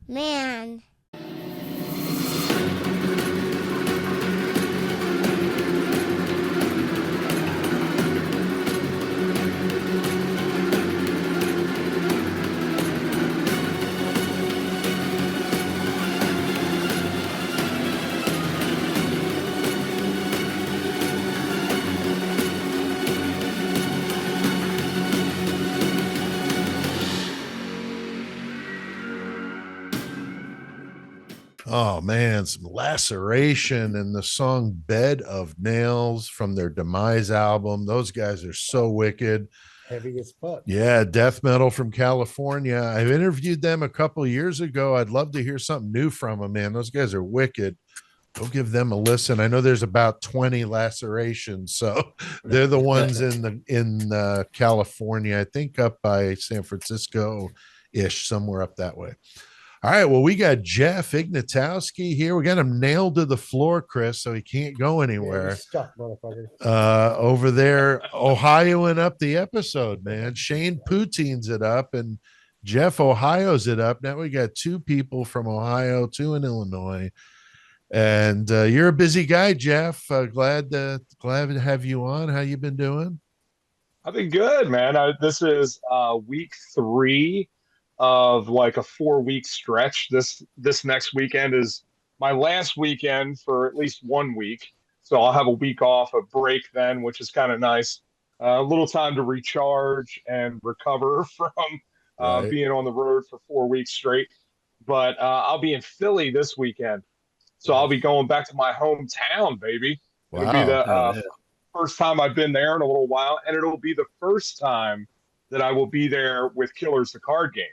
Man. Oh man, some Laceration and the song Bed of Nails from their Demise album. Those guys are so wicked. Heavy as fuck. Yeah, death metal from California. I've interviewed them a couple years ago. I'd love to hear something new from them, man. Those guys are wicked. Go give them a listen. I know there's about 20 Lacerations, so they're the ones in California, I think up by San Francisco ish, somewhere up that way. All right, well, we got Jeff Ignatowski here. We got him nailed to the floor, Chris, so he can't go anywhere. Yeah, stuck, motherfucker. Over there, Ohioing up the episode, man. Shane Poutine's it up, and Jeff Ohio's it up. Now we got two people from Ohio, two in Illinois, and you're a busy guy, Jeff. Glad to have you on. How you been doing? I've been good, man. This is week 3 of like a 4-week stretch. This next weekend is my last weekend for at least 1 week. So I'll have a week off, a break then, which is kind of nice. A little time to recharge and recover from being on the road for 4 weeks straight. But I'll be in Philly this weekend. So I'll be going back to my hometown, baby. Wow. It'll be the first time I've been there in a little while. And it'll be the first time that I will be there with Killers the card game.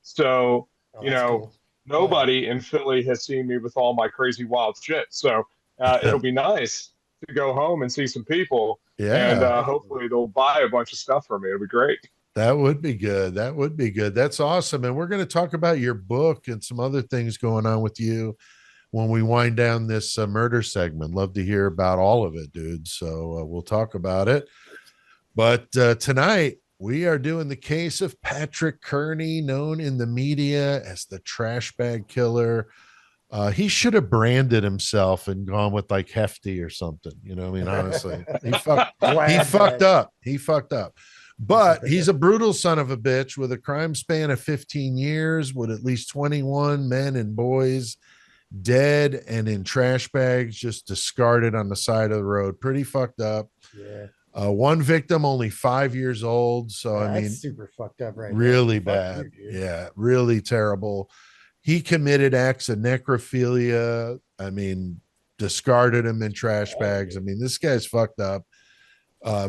So, cool. Nobody in Philly has seen me with all my crazy wild shit. So it'll be nice to go home and see some people. Yeah. And hopefully they'll buy a bunch of stuff from me. It'll be great. That would be good. That would be good. That's awesome. And we're going to talk about your book and some other things going on with you when we wind down this murder segment. Love to hear about all of it, dude. So we'll talk about it. But tonight, we are doing the case of Patrick Kearney, known in the media as the Trashbag Killer. He should have branded himself and gone with like Hefty or something. You know what I mean? Honestly, he fucked up. He fucked up. But he's a brutal son of a bitch with a crime span of 15 years, with at least 21 men and boys dead and in trash bags, just discarded on the side of the road. Pretty fucked up. Yeah. One victim, only 5 years old. So, I mean, super fucked up, right? Really bad. Yeah, really terrible. He committed acts of necrophilia. I mean, discarded him in trash bags. I mean, this guy's fucked up.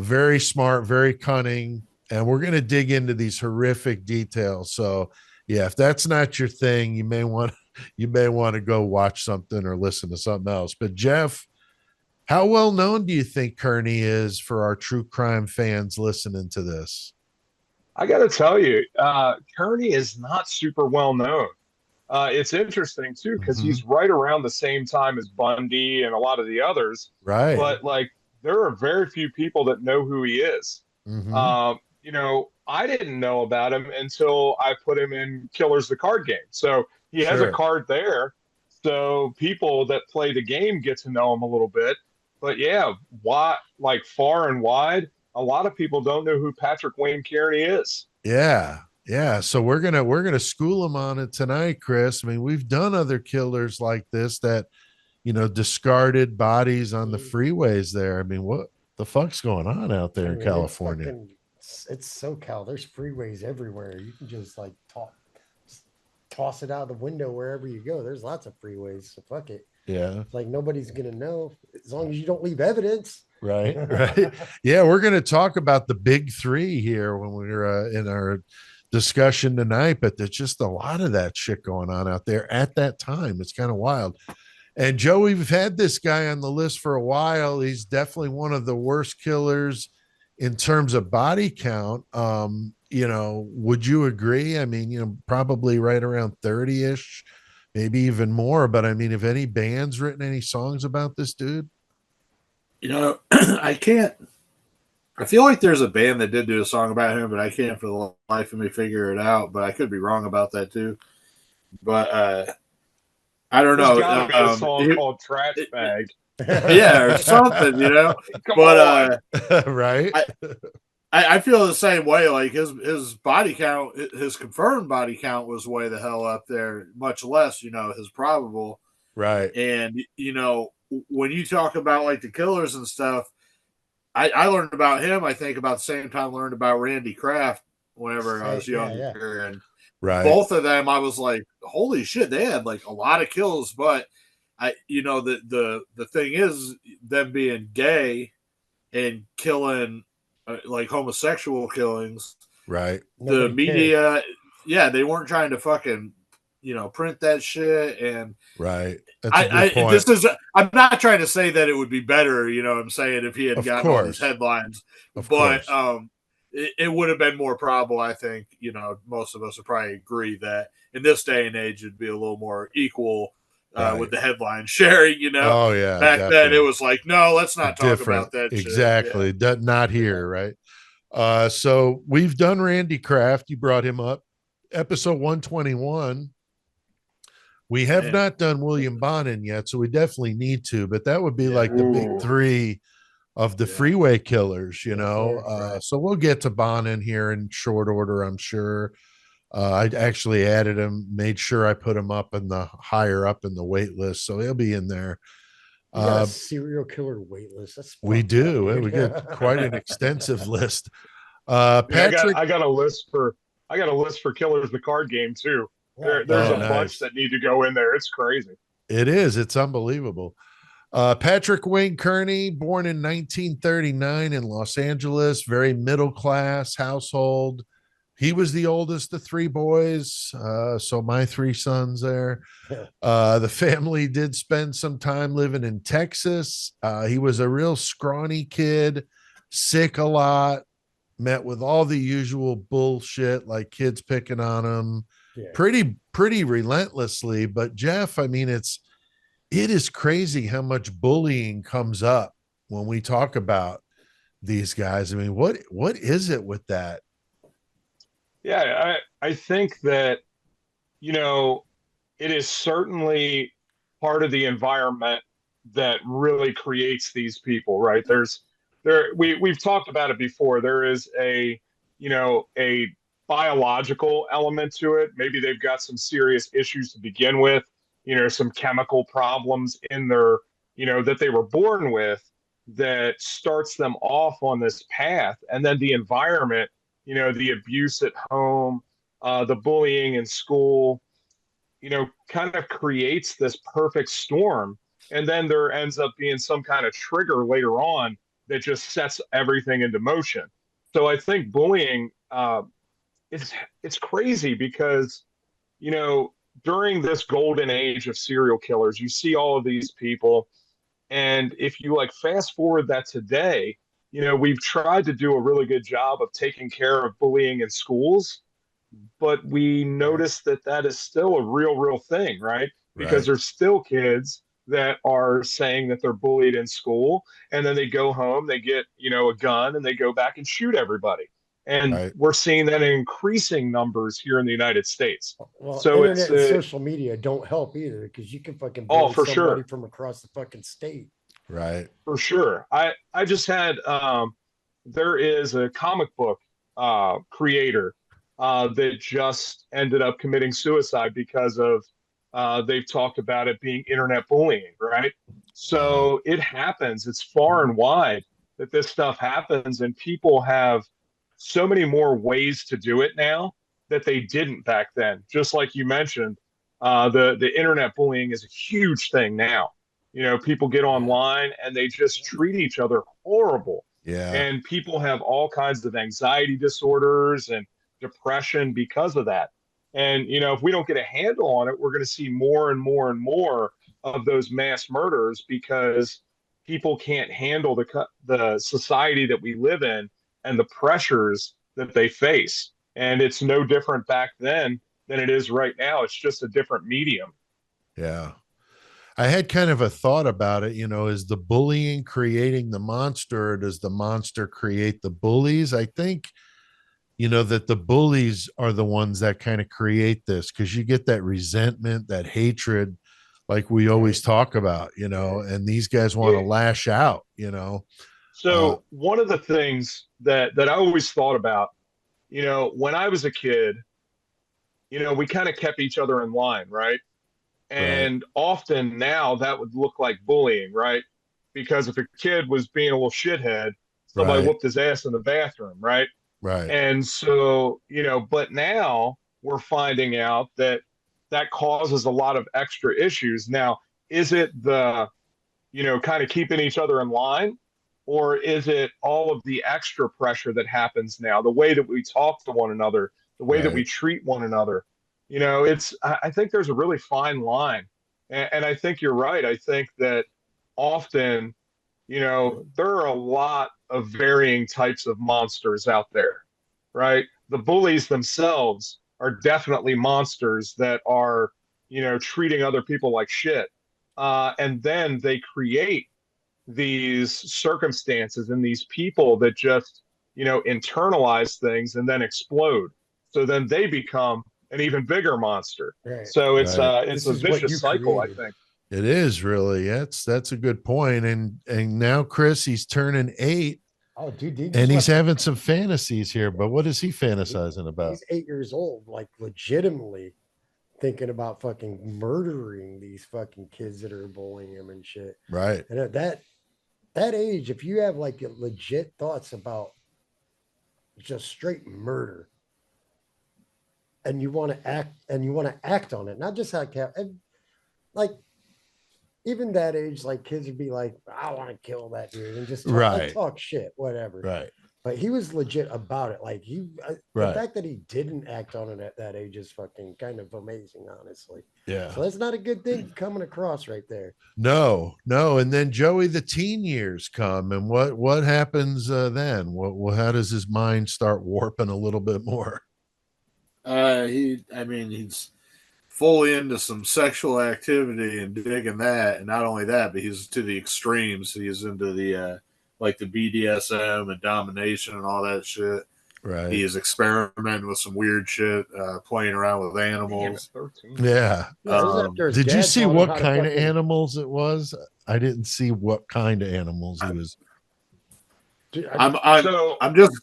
Very smart, very cunning. And we're going to dig into these horrific details. So, yeah, if that's not your thing, you may want to go watch something or listen to something else. But Jeff, how well known do you think Kearney is for our true crime fans listening to this? I got to tell you, Kearney is not super well known. It's interesting too, because he's right around the same time as Bundy and a lot of the others. Right. But like, there are very few people that know who he is. I didn't know about him until I put him in Killers the card game. So he has a card there. So people that play the game get to know him a little bit. But yeah, like far and wide, a lot of people don't know who Patrick Wayne Kearney is. Yeah. Yeah. So we're gonna school them on it tonight, Chris. I mean, we've done other killers like this that, discarded bodies on the freeways there. I mean, what the fuck's going on out there in California? It's SoCal. There's freeways everywhere. You can just like toss it out the window wherever you go. There's lots of freeways. So fuck it. Yeah. It's like nobody's going to know as long as you don't leave evidence. Right. Right. Yeah. We're going to talk about the big three here when we're in our discussion tonight, but there's just a lot of that shit going on out there at that time. It's kind of wild. And Joey, we've had this guy on the list for a while. He's definitely one of the worst killers in terms of body count. Would you agree? I mean, probably right around 30-ish, maybe even more. But I mean, have any bands written any songs about this dude? I can't. I feel like there's a band that did do a song about him, but I can't for the life of me figure it out. But I could be wrong about that too. But I don't There's know. got to be a song called Trashbag. Yeah, or something, you know. Come But right. I feel the same way. Like his body count, his confirmed body count was way the hell up there, much less, you know, his probable. Right. And, you know, when you talk about like the killers and stuff, I learned about him, I think, about the same time I learned about Randy Kraft whenever I was younger. Yeah. And Right. both of them, I was like, holy shit, they had like a lot of kills. But you know, the thing is, them being gay and killing like homosexual killings, Right. the media, yeah, they weren't trying to fucking, you know, print that shit. And right. That's a good point. this is, I'm not trying to say that it would be better, you know what I'm saying, if he had Of gotten all these course. headlines, Of but course. it would have been more probable. I think, you know, most of us would probably agree that in this day and age, it'd be a little more equal Right. with the headline sharing, you know. Oh yeah. Back definitely. then, it was like, no, let's not talk Different. about that Exactly. shit. Yeah. Not here, right? So we've done Randy Kraft. You brought him up. Episode 121. We have not done William Bonin yet, so we definitely need to, but that would be like the big three of the freeway killers, you know. Right. So we'll get to Bonin here in short order, I'm sure. I actually added him, made sure I put him up in the higher up in the wait list, so he'll be in there. You got a serial killer wait list. That's we do. We get quite an extensive list. Patrick, I got a list for Killers the card game too. There's a bunch that need to go in there. It's crazy. It is. It's unbelievable. Patrick Wayne Kearney, born in 1939 in Los Angeles, very middle class household. He was the oldest of three boys. So my three sons there. The family did spend some time living in Texas. He was a real scrawny kid, sick a lot, met with all the usual bullshit, like kids picking on him pretty relentlessly. But Jeff, I mean, it is crazy how much bullying comes up when we talk about these guys. I mean, what is it with that? Yeah, I think that, you know, it is certainly part of the environment that really creates these people, right? We've talked about it before. There is a biological element to it. Maybe they've got some serious issues to begin with, you know, some chemical problems in their, you know, that they were born with that starts them off on this path. And then the environment, you know, the abuse at home, the bullying in school, you know, kind of creates this perfect storm. And then there ends up being some kind of trigger later on that just sets everything into motion. So I think bullying, it's crazy because, you know, during this golden age of serial killers, you see all of these people. And if you like fast forward that today, you know, we've tried to do a really good job of taking care of bullying in schools, but we notice that is still a real thing, right? Because there's still kids that are saying that they're bullied in school, and then they go home, they get, you know, a gun, and they go back and shoot everybody. And we're seeing that in increasing numbers here in the United States. Well, so internet and social media don't help either, because you can fucking bully somebody from across the fucking state. Right. For sure. I just had there is a comic book creator that just ended up committing suicide because of they've talked about it being internet bullying, right? So it happens. It's far and wide that this stuff happens, and people have so many more ways to do it now that they didn't back then. Just like you mentioned, the internet bullying is a huge thing now. You know, people get online and they just treat each other horrible. Yeah. And people have all kinds of anxiety disorders and depression because of that. And, you know, if we don't get a handle on it, we're going to see more and more and more of those mass murders because people can't handle the society that we live in and the pressures that they face. And it's no different back then than it is right now. It's just a different medium. Yeah. I had kind of a thought about it, you know, is the bullying creating the monster, or does the monster create the bullies? I think you know, that the bullies are the ones that kind of create this, because you get that resentment, that hatred, like we always talk about, you know, and these guys want to lash out, you know. So one of the things that I always thought about, you know, when I was a kid, you know, we kind of kept each other in line, right? And often now that would look like bullying, right? Because if a kid was being a little shithead, somebody whooped his ass in the bathroom, right? Right. And so, you know, but now we're finding out that that causes a lot of extra issues. Now, is it the, you know, kind of keeping each other in line? Or is it all of the extra pressure that happens now, the way that we talk to one another, the way that we treat one another? You know, I think there's a really fine line. And I think you're right. I think that often, you know, there are a lot of varying types of monsters out there, right? The bullies themselves are definitely monsters that are, you know, treating other people like shit. And then they create these circumstances and these people that just, you know, internalize things and then explode. So then they become an even bigger monster. Right. So it's This a is what vicious you cycle, created. I think. It is really. That's a good point. And now Chris, he's turning 8. Oh, dude, and he's having some fantasies here. But what is he fantasizing about? He's 8 years old, like legitimately thinking about fucking murdering these fucking kids that are bullying him and shit. Right. And at that age, if you have like legit thoughts about just straight murder, and you want to act on it, not just like even that age, like kids would be like, I want to kill that dude and just talk shit, whatever. Right. But he was legit about it. Like the fact that he didn't act on it at that age is fucking kind of amazing, honestly. Yeah. So that's not a good thing coming across right there. No. And then Joey, the teen years come, and what happens then? How does his mind start warping a little bit more? He's fully into some sexual activity and digging that, and not only that, but he's to the extremes. He's into the like the BDSM and domination and all that shit. Right. He is experimenting with some weird shit, playing around with animals. Yeah. Did you see what kind of animals it was? I didn't see what kind of animals he was. I'm just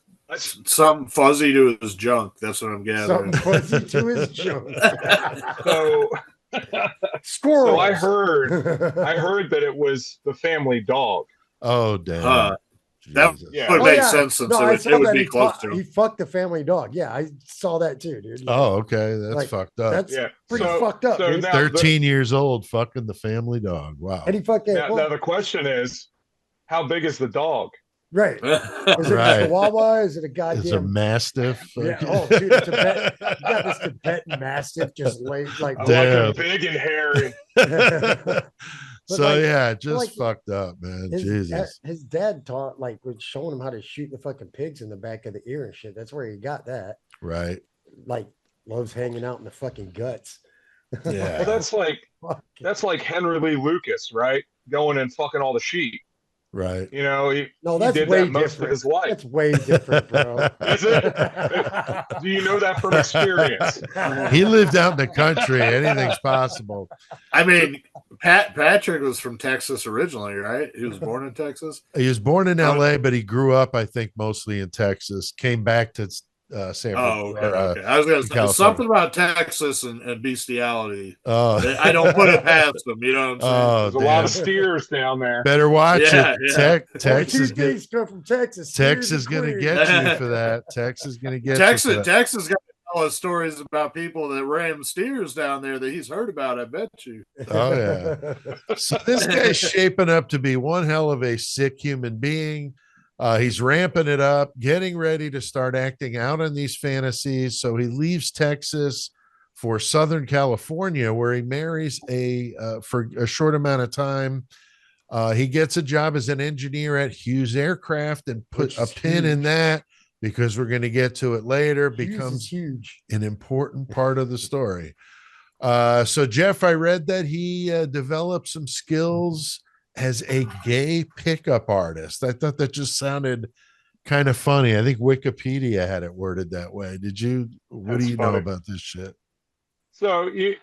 something fuzzy to his junk. That's what I'm gathering. Something fuzzy to his junk. So squirrel. So I heard that it was the family dog. Oh damn. That would make sense since it would be close to him. He fucked the family dog. Yeah, I saw that too, dude. Oh, okay. That's fucked up. That's pretty fucked up. So dude. 13 years old fucking the family dog. Wow. And he fucked that. Now the question is, how big is the dog? Right. Is it a Chihuahua? Is it a goddamn? It's a Mastiff. Yeah. Oh, dude, you got this Tibetan Mastiff just laid like big and hairy. So just fucked up, man. Jesus. His dad was showing him how to shoot the fucking pigs in the back of the ear and shit. That's where he got that. Right. Like loves hanging out in the fucking guts. Yeah. Well, that's like Henry Lee Lucas, right? Going and fucking all the sheep. Right. You know, he did way that most different. of his life. That's way different, bro. Is it? Do you know that from experience? He lived out in the country. Anything's possible. I mean, Patrick was from Texas originally, right? He was born in Texas. He was born in LA, but he grew up, I think, mostly in Texas. Came back to San Francisco. Okay. I was going to say something about Texas and bestiality. I don't put it past them. You know what I'm saying? There's a lot of steers down there. Better watch it. Yeah. Texas come from Texas. Texas going to get you for that. Texas going to get Texas. you for that. Texas got to tell us stories about people that ram steers down there that he's heard about. I bet you. Oh yeah. So this guy's shaping up to be one hell of a sick human being. He's ramping it up, getting ready to start acting out on these fantasies. So he leaves Texas for Southern California, where he marries for a short amount of time. He gets a job as an engineer at Hughes Aircraft and put a pin in that because we're going to get to it later. Becomes huge, an important part of the story. So Jeff, I read that he developed some skills as a gay pickup artist. I thought that just sounded kind of funny. I think Wikipedia had it worded that way. Did you? What That's do you know funny. about this shit? So if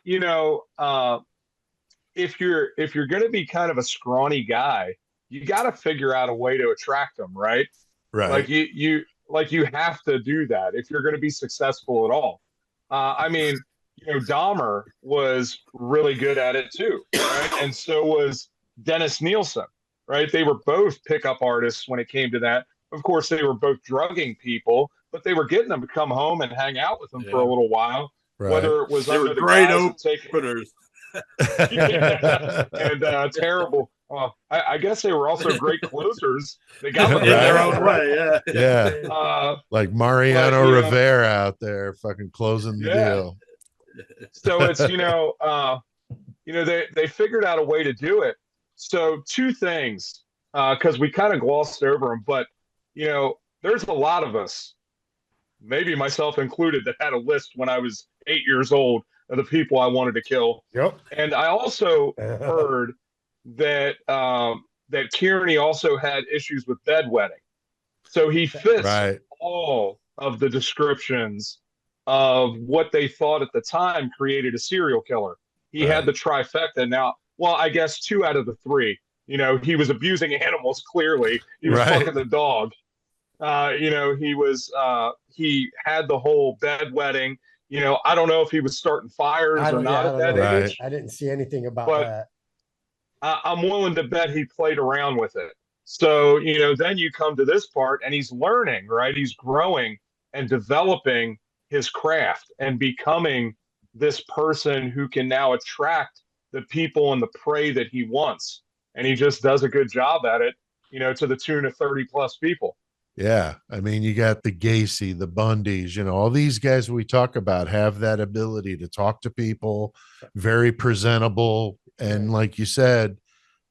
you're going to be kind of a scrawny guy, you got to figure out a way to attract them, right? Right. Like you have to do that if you're going to be successful at all. I mean, Dahmer was really good at it too, right? And so was Dennis Nielsen, right? They were both pickup artists when it came to that. Of course, they were both drugging people, but they were getting them to come home and hang out with them for a little while. Right. Whether it was They under were the great guise of taking openers. and terrible. Well, I guess they were also great closers. They got them In their own way, yeah. Yeah. Like Mariano Rivera out there fucking closing the deal. So it's, they figured out a way to do it. So two things, because we kind of glossed over them, but, there's a lot of us, maybe myself included, that had a list when I was 8 years old of the people I wanted to kill. Yep. And I also heard that that Kearney also had issues with bedwetting. So he fits all of the descriptions of what they thought at the time created a serial killer. He had the trifecta. Now, well, I guess 2 out of the 3. He was abusing animals, clearly. He was fucking the dog. He had the whole bedwetting. I don't know if he was starting fires or not at that age. I didn't see anything about that. I'm willing to bet he played around with it. So, then you come to this part and he's learning, right? He's growing and developing his craft and becoming this person who can now attract the people and the prey that he wants. And he just does a good job at it, to the tune of 30 plus people. Yeah. I mean, you got the Gacy, the Bundys, all these guys we talk about have that ability to talk to people, very presentable. And like you said,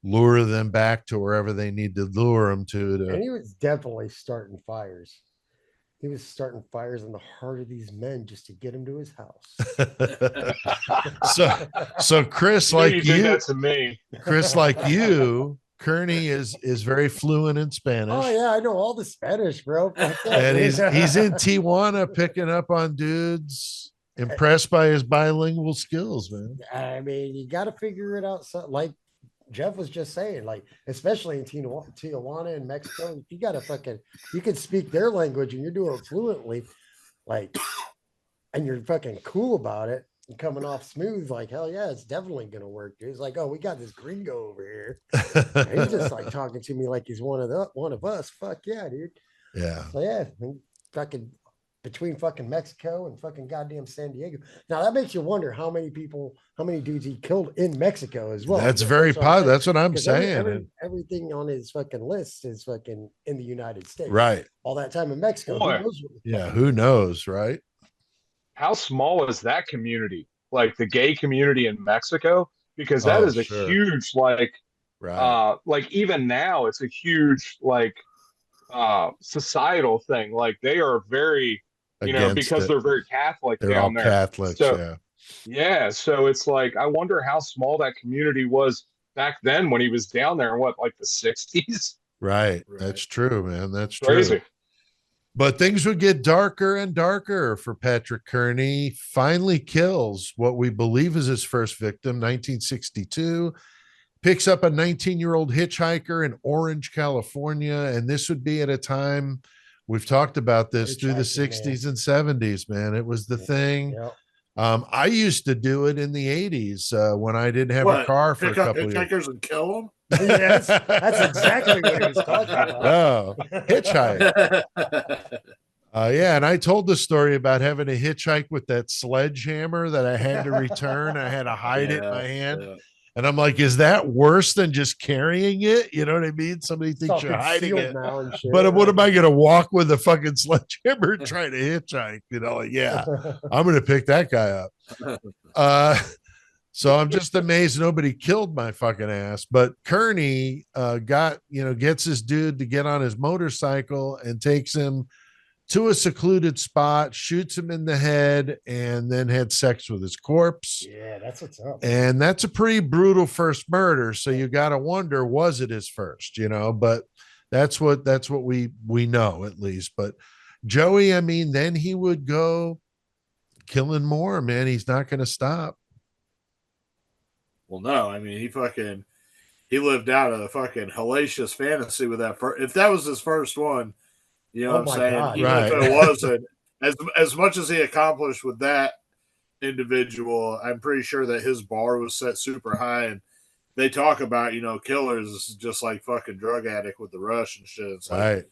lure them back to wherever they need to lure them to. And he was definitely starting fires. He was starting fires in the heart of these men just to get him to his house. so Chris, like you, did that to me. Chris, like you, Kearney is very fluent in Spanish. Oh yeah, I know all the Spanish, bro. And he's in Tijuana picking up on dudes, impressed by his bilingual skills, man. I mean, you got to figure it out. So, like Jeff was just saying, like, especially in Tijuana and Mexico, you got to you can speak their language and you're doing it fluently, like, and you're fucking cool about it and coming off smooth, like, hell yeah, it's definitely going to work. Dude. It's like, oh, we got this gringo over here. And he's just like talking to me like he's one of us. Fuck yeah, dude. Yeah. So yeah, fucking between fucking Mexico and fucking goddamn San Diego. Now that makes you wonder how many dudes he killed in Mexico as well. That's very positive. That's what I'm saying. Everything on his fucking list is fucking in the United States. Right. All that time in Mexico. Who knows, right? How small is that community? Like the gay community in Mexico? Because that is a huge, like even now, it's a huge, societal thing. Like they are very, because they're very Catholic down there. Catholics, so, yeah. So it's like, I wonder how small that community was back then when he was down there in like the 60s. Right. That's true, man. That's crazy. True. But things would get darker and darker for Patrick Kearney. Finally kills what we believe is his first victim, 1962. Picks up a 19-year-old hitchhiker in Orange, California. And this would be at a time, we've talked about this, through the 60s and 70s, man. It was the thing. Yep. I used to do it in the 80s when I didn't have a car for a couple of years. Hitchhikers and kill them? Yes, that's exactly what he was talking about. Oh, hitchhike. Yeah, and I told the story about having to hitchhike with that sledgehammer that I had to return. I had to hide it in my hand. Yeah. And I'm like, is that worse than just carrying it? You know what I mean? Somebody thinks you're hiding it. But what am I going to walk with a fucking sledgehammer trying to hitchhike? Yeah, I'm going to pick that guy up. So I'm just amazed nobody killed my fucking ass. But Kearney gets his dude to get on his motorcycle and takes him to a secluded spot, shoots him in the head, and then had sex with his corpse. Yeah, that's what's up. And that's a pretty brutal first murder. So you got to wonder, was it his first? But That's what we know at least. But Joey, I mean, then he would go killing more, man. He's not going to stop. Well, no, I mean, he lived out a fucking hellacious fantasy with that. If that was his first one, you know Oh what I'm my saying? God. Even if Right. it wasn't, as much as he accomplished with that individual, I'm pretty sure that his bar was set super high. And they talk about, you know, killers is just like fucking drug addict with the rush and shit. It's like, Right.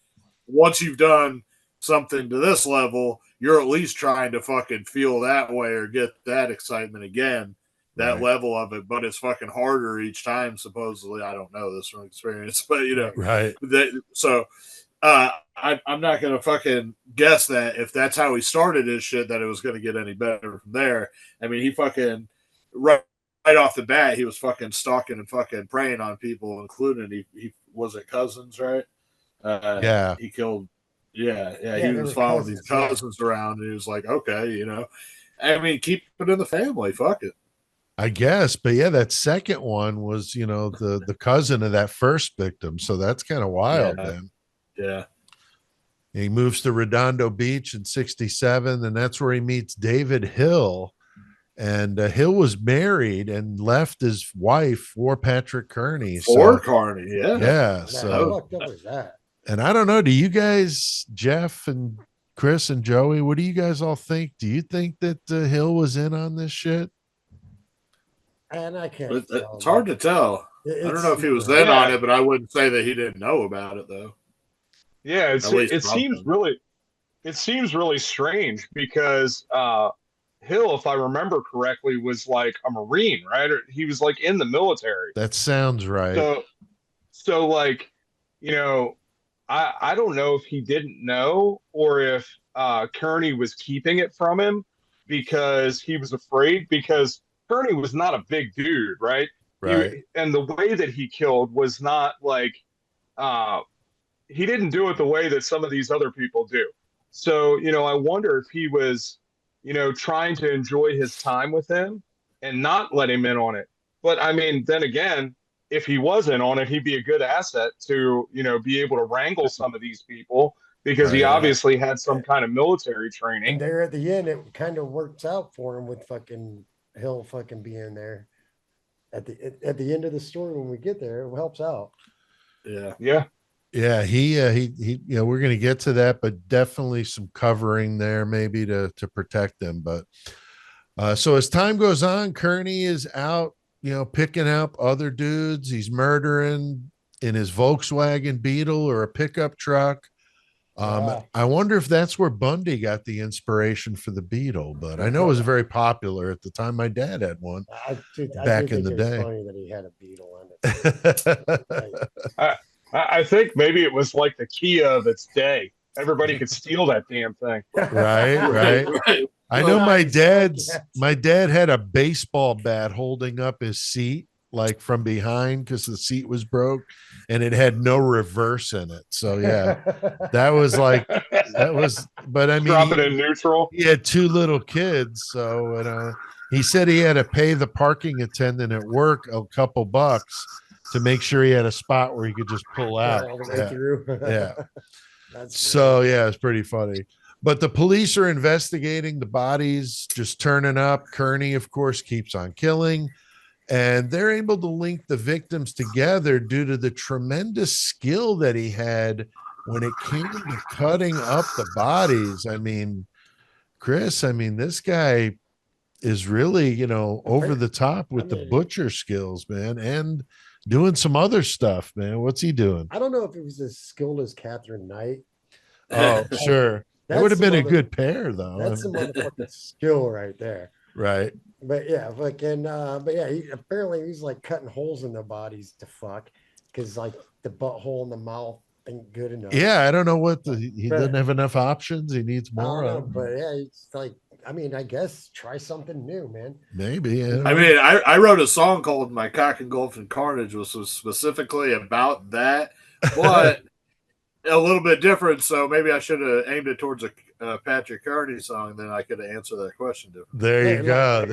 once you've done something to this level, you're at least trying to fucking feel that way or get that excitement again, that Right. level of it. But it's fucking harder each time, supposedly. I don't know this from experience, but you know, Right. I'm not going to fucking guess that if that's how he started his shit, that it was going to get any better from there. I mean, he fucking right off the bat, he was fucking stalking and fucking preying on people, including he was it cousins, right? Yeah. He killed. Yeah, Yeah, he they was were following these cousins, cousins around, and he was like, okay, you know, I mean, keep it in the family. Fuck it. I guess, but yeah, that second one was, you know, the cousin of that first victim. So that's kind of wild, Yeah. man. Yeah. He moves to Redondo Beach in 67, and that's where he meets David Hill. And Hill was married and left his wife for Patrick Kearney. For So, Kearney, yeah. yeah. How So, fucked up was that? and I don't know, do you guys, Jeff and Chris and Joey, what do you guys all think? Do you think that Hill was in on this shit? And I can't. It's hard to tell. I don't know if he was in on it, but I wouldn't say that he didn't know about it, though. Yeah, it seems really strange because Hill, if I remember correctly, was like a Marine, right? Or he was like in the military. That sounds right. So like, you know, I don't know if he didn't know or if Kearney was keeping it from him because he was afraid, because Kearney was not a big dude, right? Right. And the way that he killed was not like he didn't do it the way that some of these other people do. So, you know, I wonder if he was, you know, trying to enjoy his time with him and not let him in on it. But I mean, then again, if he wasn't on it, he'd be a good asset to, you know, be able to wrangle some of these people because he obviously had some kind of military training. And there at the end, it kind of works out for him with fucking Hill fucking being there at the end of the story. When we get there, it helps out. Yeah, he you know, we're going to get to that, but definitely some covering there maybe to protect them. But so as time goes on, Kearney is out, you know, picking up other dudes. He's murdering in his Volkswagen Beetle or a pickup truck. I wonder if that's where Bundy got the inspiration for the Beetle, but I know it was very popular at the time. My dad had one back in the day. Funny that he had a Beetle on it. I think maybe it was like the Kia of its day. Everybody could steal that damn thing. Right. I know my dad had a baseball bat holding up his seat like from behind because the seat was broke and it had no reverse in it. So yeah, but I mean, drop it in neutral. He had two little kids. So, he said he had to pay the parking attendant at work a couple bucks to make sure he had a spot where he could just pull out. All the way through. Yeah. So yeah, it's pretty funny. But the police are investigating the bodies, just turning up. Kearney, of course, keeps on killing. And they're able to link the victims together due to the tremendous skill that he had when it came to cutting up the bodies. I mean, Chris, this guy is really, you know, over the top with the butcher skills, man, and doing some other stuff, man. What's he doing? I don't know if it was as skilled as Catherine Knight. Oh, sure. That would have been a good pair, though. That's some motherfucking skill right there. Right. But yeah, he's like cutting holes in their bodies to fuck because like the butthole in the mouth ain't good enough. Yeah, I don't know what he doesn't have enough options. He needs more of. But yeah, it's like, I mean, I guess try something new, man. Maybe. I wrote a song called "My Cock Engulfed in Carnage," which was specifically about that, but a little bit different. So maybe I should have aimed it towards a Patrick Kearney song. Then I could have answered that question differently. There you go.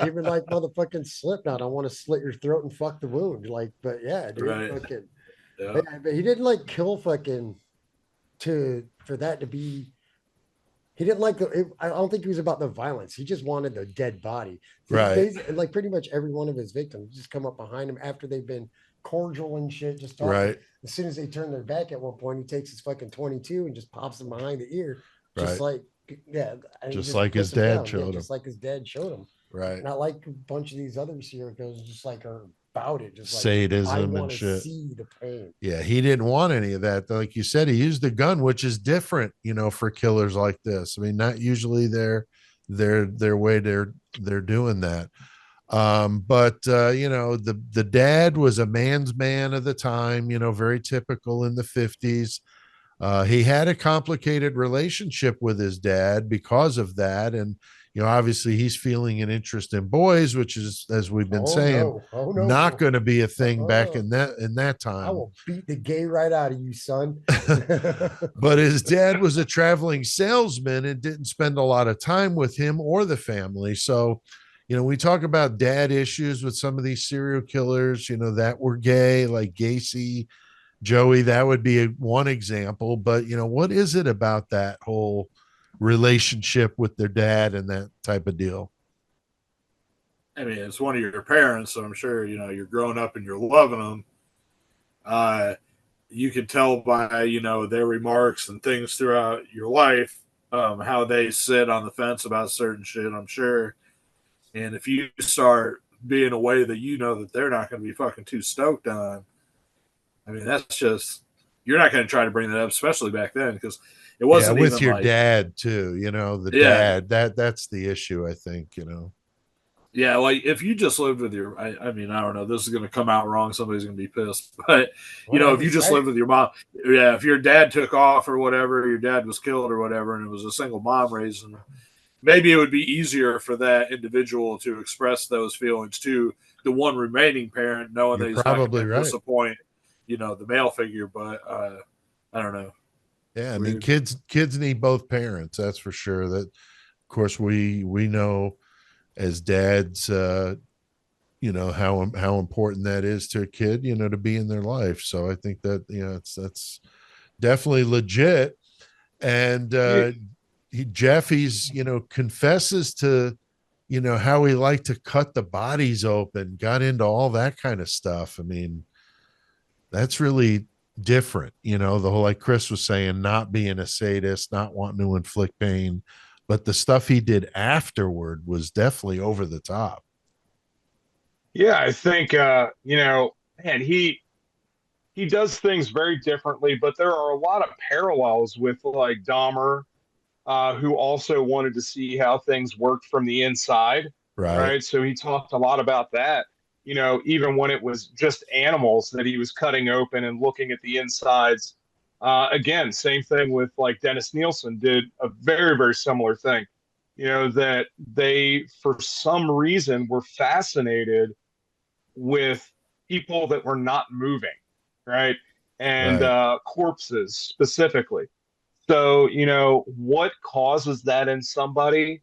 Even like motherfucking Slipknot. I want to slit your throat and fuck the wound. Like, but yeah, dude. Right. Fucking, Yeah. But he didn't like kill fucking for that to be. He didn't like I don't think he was about the violence. He just wanted the dead body. Right. Like pretty much every one of his victims just come up behind him after they've been cordial and shit, just talking. Right. As soon as they turn their back at one point, he takes his fucking 22 and just pops him behind the ear. Just Right. just like his dad showed him. Just like his dad showed him. Right. Not like a bunch of these other serial killers just like are about it. Just like sadism and shit. See the pain. Yeah, he didn't want any of that. Like you said, he used a gun, which is different, for killers like this. I mean, not usually their way they're doing that. But the dad was a man's man of the time, very typical in the 50s. He had a complicated relationship with his dad because of that. And, obviously he's feeling an interest in boys, which is, as we've been saying, not going to be a thing back in that time. I will beat the gay right out of you, son. But his dad was a traveling salesman and didn't spend a lot of time with him or the family. So, we talk about dad issues with some of these serial killers, that were gay, like Gacy, Joey, that would be one example. But, what is it about that whole relationship with their dad and that type of deal? I mean, it's one of your parents, so I'm sure, you're growing up and you're loving them. You can tell by, their remarks and things throughout your life, how they sit on the fence about certain shit, I'm sure. And if you start being a way that that they're not going to be fucking too stoked on, I mean, that's just, you're not going to try to bring that up, especially back then, because it wasn't with even your dad too, dad, that's the issue, I think, Yeah, like if you just lived with your, I mean, I don't know, this is going to come out wrong. Somebody's going to be pissed, but if you just lived with your mom, if your dad took off or whatever, your dad was killed or whatever, and it was a single mom raising, maybe it would be easier for that individual to express those feelings to the one remaining parent, knowing that he's not going to disappoint, the male figure. But I don't know. Yeah, I mean, kids need both parents. That's for sure. That, of course, we know as dads, how important that is to a kid, to be in their life. So I think that that's definitely legit. And he's confesses to how he liked to cut the bodies open, got into all that kind of stuff. I mean, that's really different, the whole, like Chris was saying, not being a sadist, not wanting to inflict pain, but the stuff he did afterward was definitely over the top. Yeah, I think man, he does things very differently, but there are a lot of parallels with like Dahmer, who also wanted to see how things worked from the inside. Right. So he talked a lot about that. Even when it was just animals that he was cutting open and looking at the insides. Again, same thing with like Dennis Nielsen did a very, very similar thing. That they, for some reason, were fascinated with people that were not moving, right? And corpses specifically. So, what causes that in somebody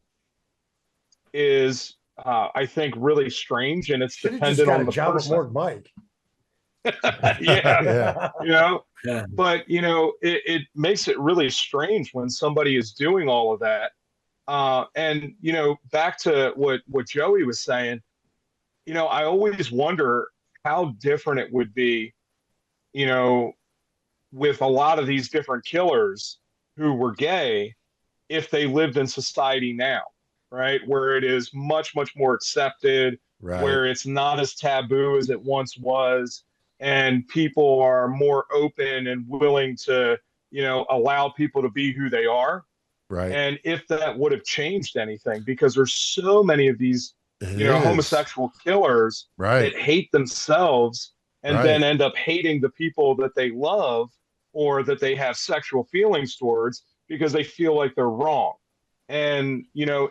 is I think really strange, and it's dependent on the person. Morgue Mike. Yeah. But it makes it really strange when somebody is doing all of that. And back to what Joey was saying, I always wonder how different it would be, with a lot of these different killers who were gay if they lived in society now. Right, where it is much, much more accepted, where it's not as taboo as it once was, and people are more open and willing to, allow people to be who they are. Right. And if that would have changed anything, because there's so many of these, homosexual killers that hate themselves and then end up hating the people that they love or that they have sexual feelings towards because they feel like they're wrong. And,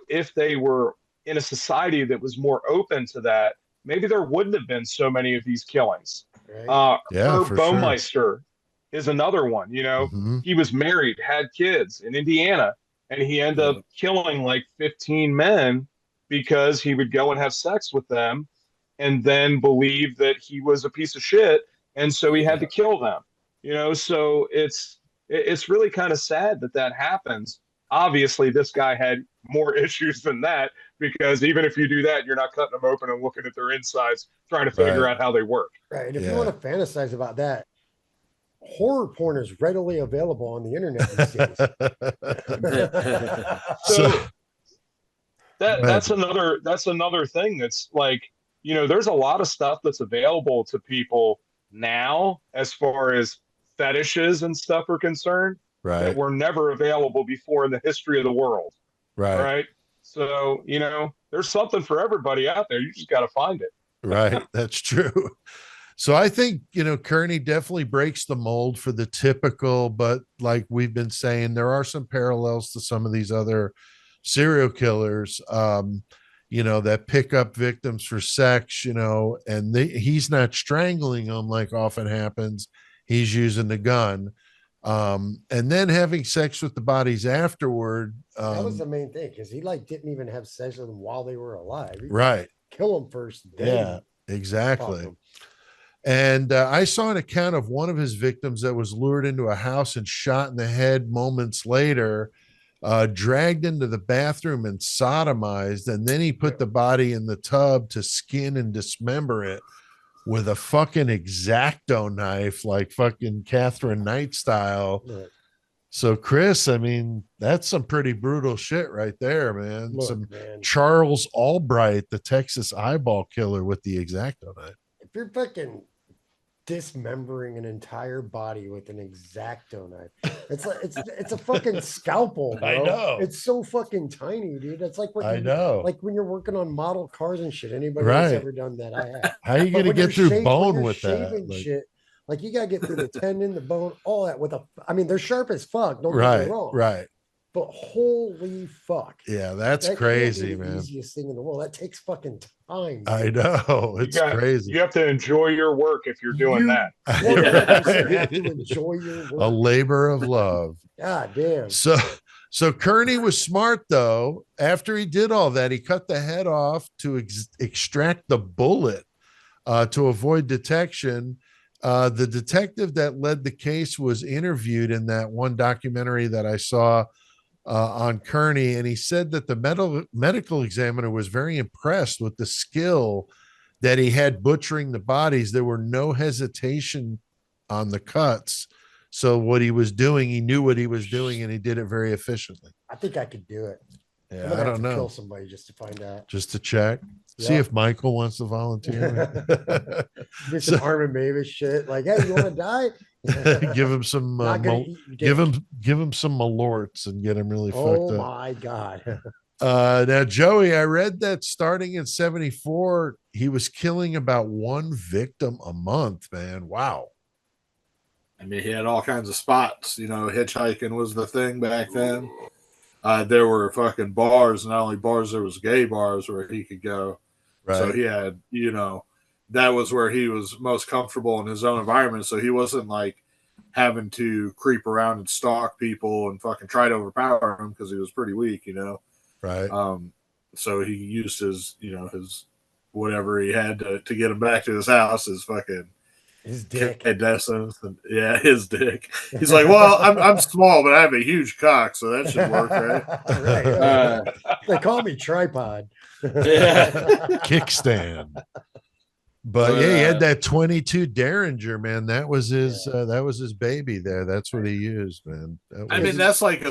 if they were in a society that was more open to that, maybe there wouldn't have been so many of these killings. Herb Baumeister is another one. He was married, had kids in Indiana, and he ended up killing like 15 men because he would go and have sex with them and then believe that he was a piece of shit and so he had to kill them. So it's really kind of sad that happens. Obviously, this guy had more issues than that, because even if you do that, you're not cutting them open and looking at their insides, trying to figure out how they work. Right. And if you want to fantasize about that, horror porn is readily available on the internet these days. So that's another thing that's like, there's a lot of stuff that's available to people now as far as fetishes and stuff are concerned, that were never available before in the history of the world. Right. So, there's something for everybody out there. You just got to find it. Right. That's true. So I think, Kearney definitely breaks the mold for the typical, but like we've been saying, there are some parallels to some of these other serial killers, that pick up victims for sex, and he's not strangling them like often happens. He's using the gun. And then having sex with the bodies afterward. That was the main thing, because he didn't even have sex with them while they were alive. Right. Kill them first. Yeah, exactly. And I saw an account of one of his victims that was lured into a house and shot in the head moments later, dragged into the bathroom and sodomized. And then he put the body in the tub to skin and dismember it with a fucking X-Acto knife, like fucking Catherine Knight style. Right. So, Chris, I mean, that's some pretty brutal shit right there, man. Man. Charles Albright, the Texas eyeball killer, with the X-Acto knife. If you're fucking dismembering an entire body with an X-Acto knife, it's a fucking scalpel, bro. I know. It's so fucking tiny, dude. It's like I know. Like when you're working on model cars and shit. Anybody that's ever done that, I have. How are you gonna get through bone with that? Shit, like you gotta get through the tendon, the bone, all that they're sharp as fuck. Don't get me wrong. Right. But holy fuck. Yeah, that's crazy, man. Easiest thing in the world. That takes fucking time. Dude. I know. It's crazy. You have to enjoy your work if you're doing that. You have to enjoy your work. A labor of love. God damn. So Kearney was smart, though. After he did all that, he cut the head off to extract the bullet to avoid detection. The detective that led the case was interviewed in that one documentary that I saw on Kearney, and he said that the medical examiner was very impressed with the skill that he had butchering the bodies. There were no hesitation on the cuts. So what he was doing, he knew what he was doing, and he did it very efficiently. I think I could do it. Yeah, I don't know. Kill somebody just to find out. Just to check. Yep. See if Michael wants to volunteer. Do some Armin Mavis shit. Like, hey, you want to die? Give him some give him some malorts and get him really fucked up. Oh my god. Now, Joey, I read that starting in 1974, he was killing about one victim a month, man. Wow. I mean, he had all kinds of spots. Hitchhiking was the thing back then. There were fucking bars, not only bars, there was gay bars where he could go. Right. So he had, that was where he was most comfortable in his own environment. So he wasn't like having to creep around and stalk people and fucking try to overpower them because he was pretty weak, Right. So he used his, his whatever he had to get him back to his house, his fucking his dick. Yeah, his dick. He's like, well, I'm small, but I have a huge cock, so that should work, right? Right. They call me tripod. Yeah. Kickstand. But yeah, he had that 22 Derringer, man. That was his baby there. That's what he used, man. That's like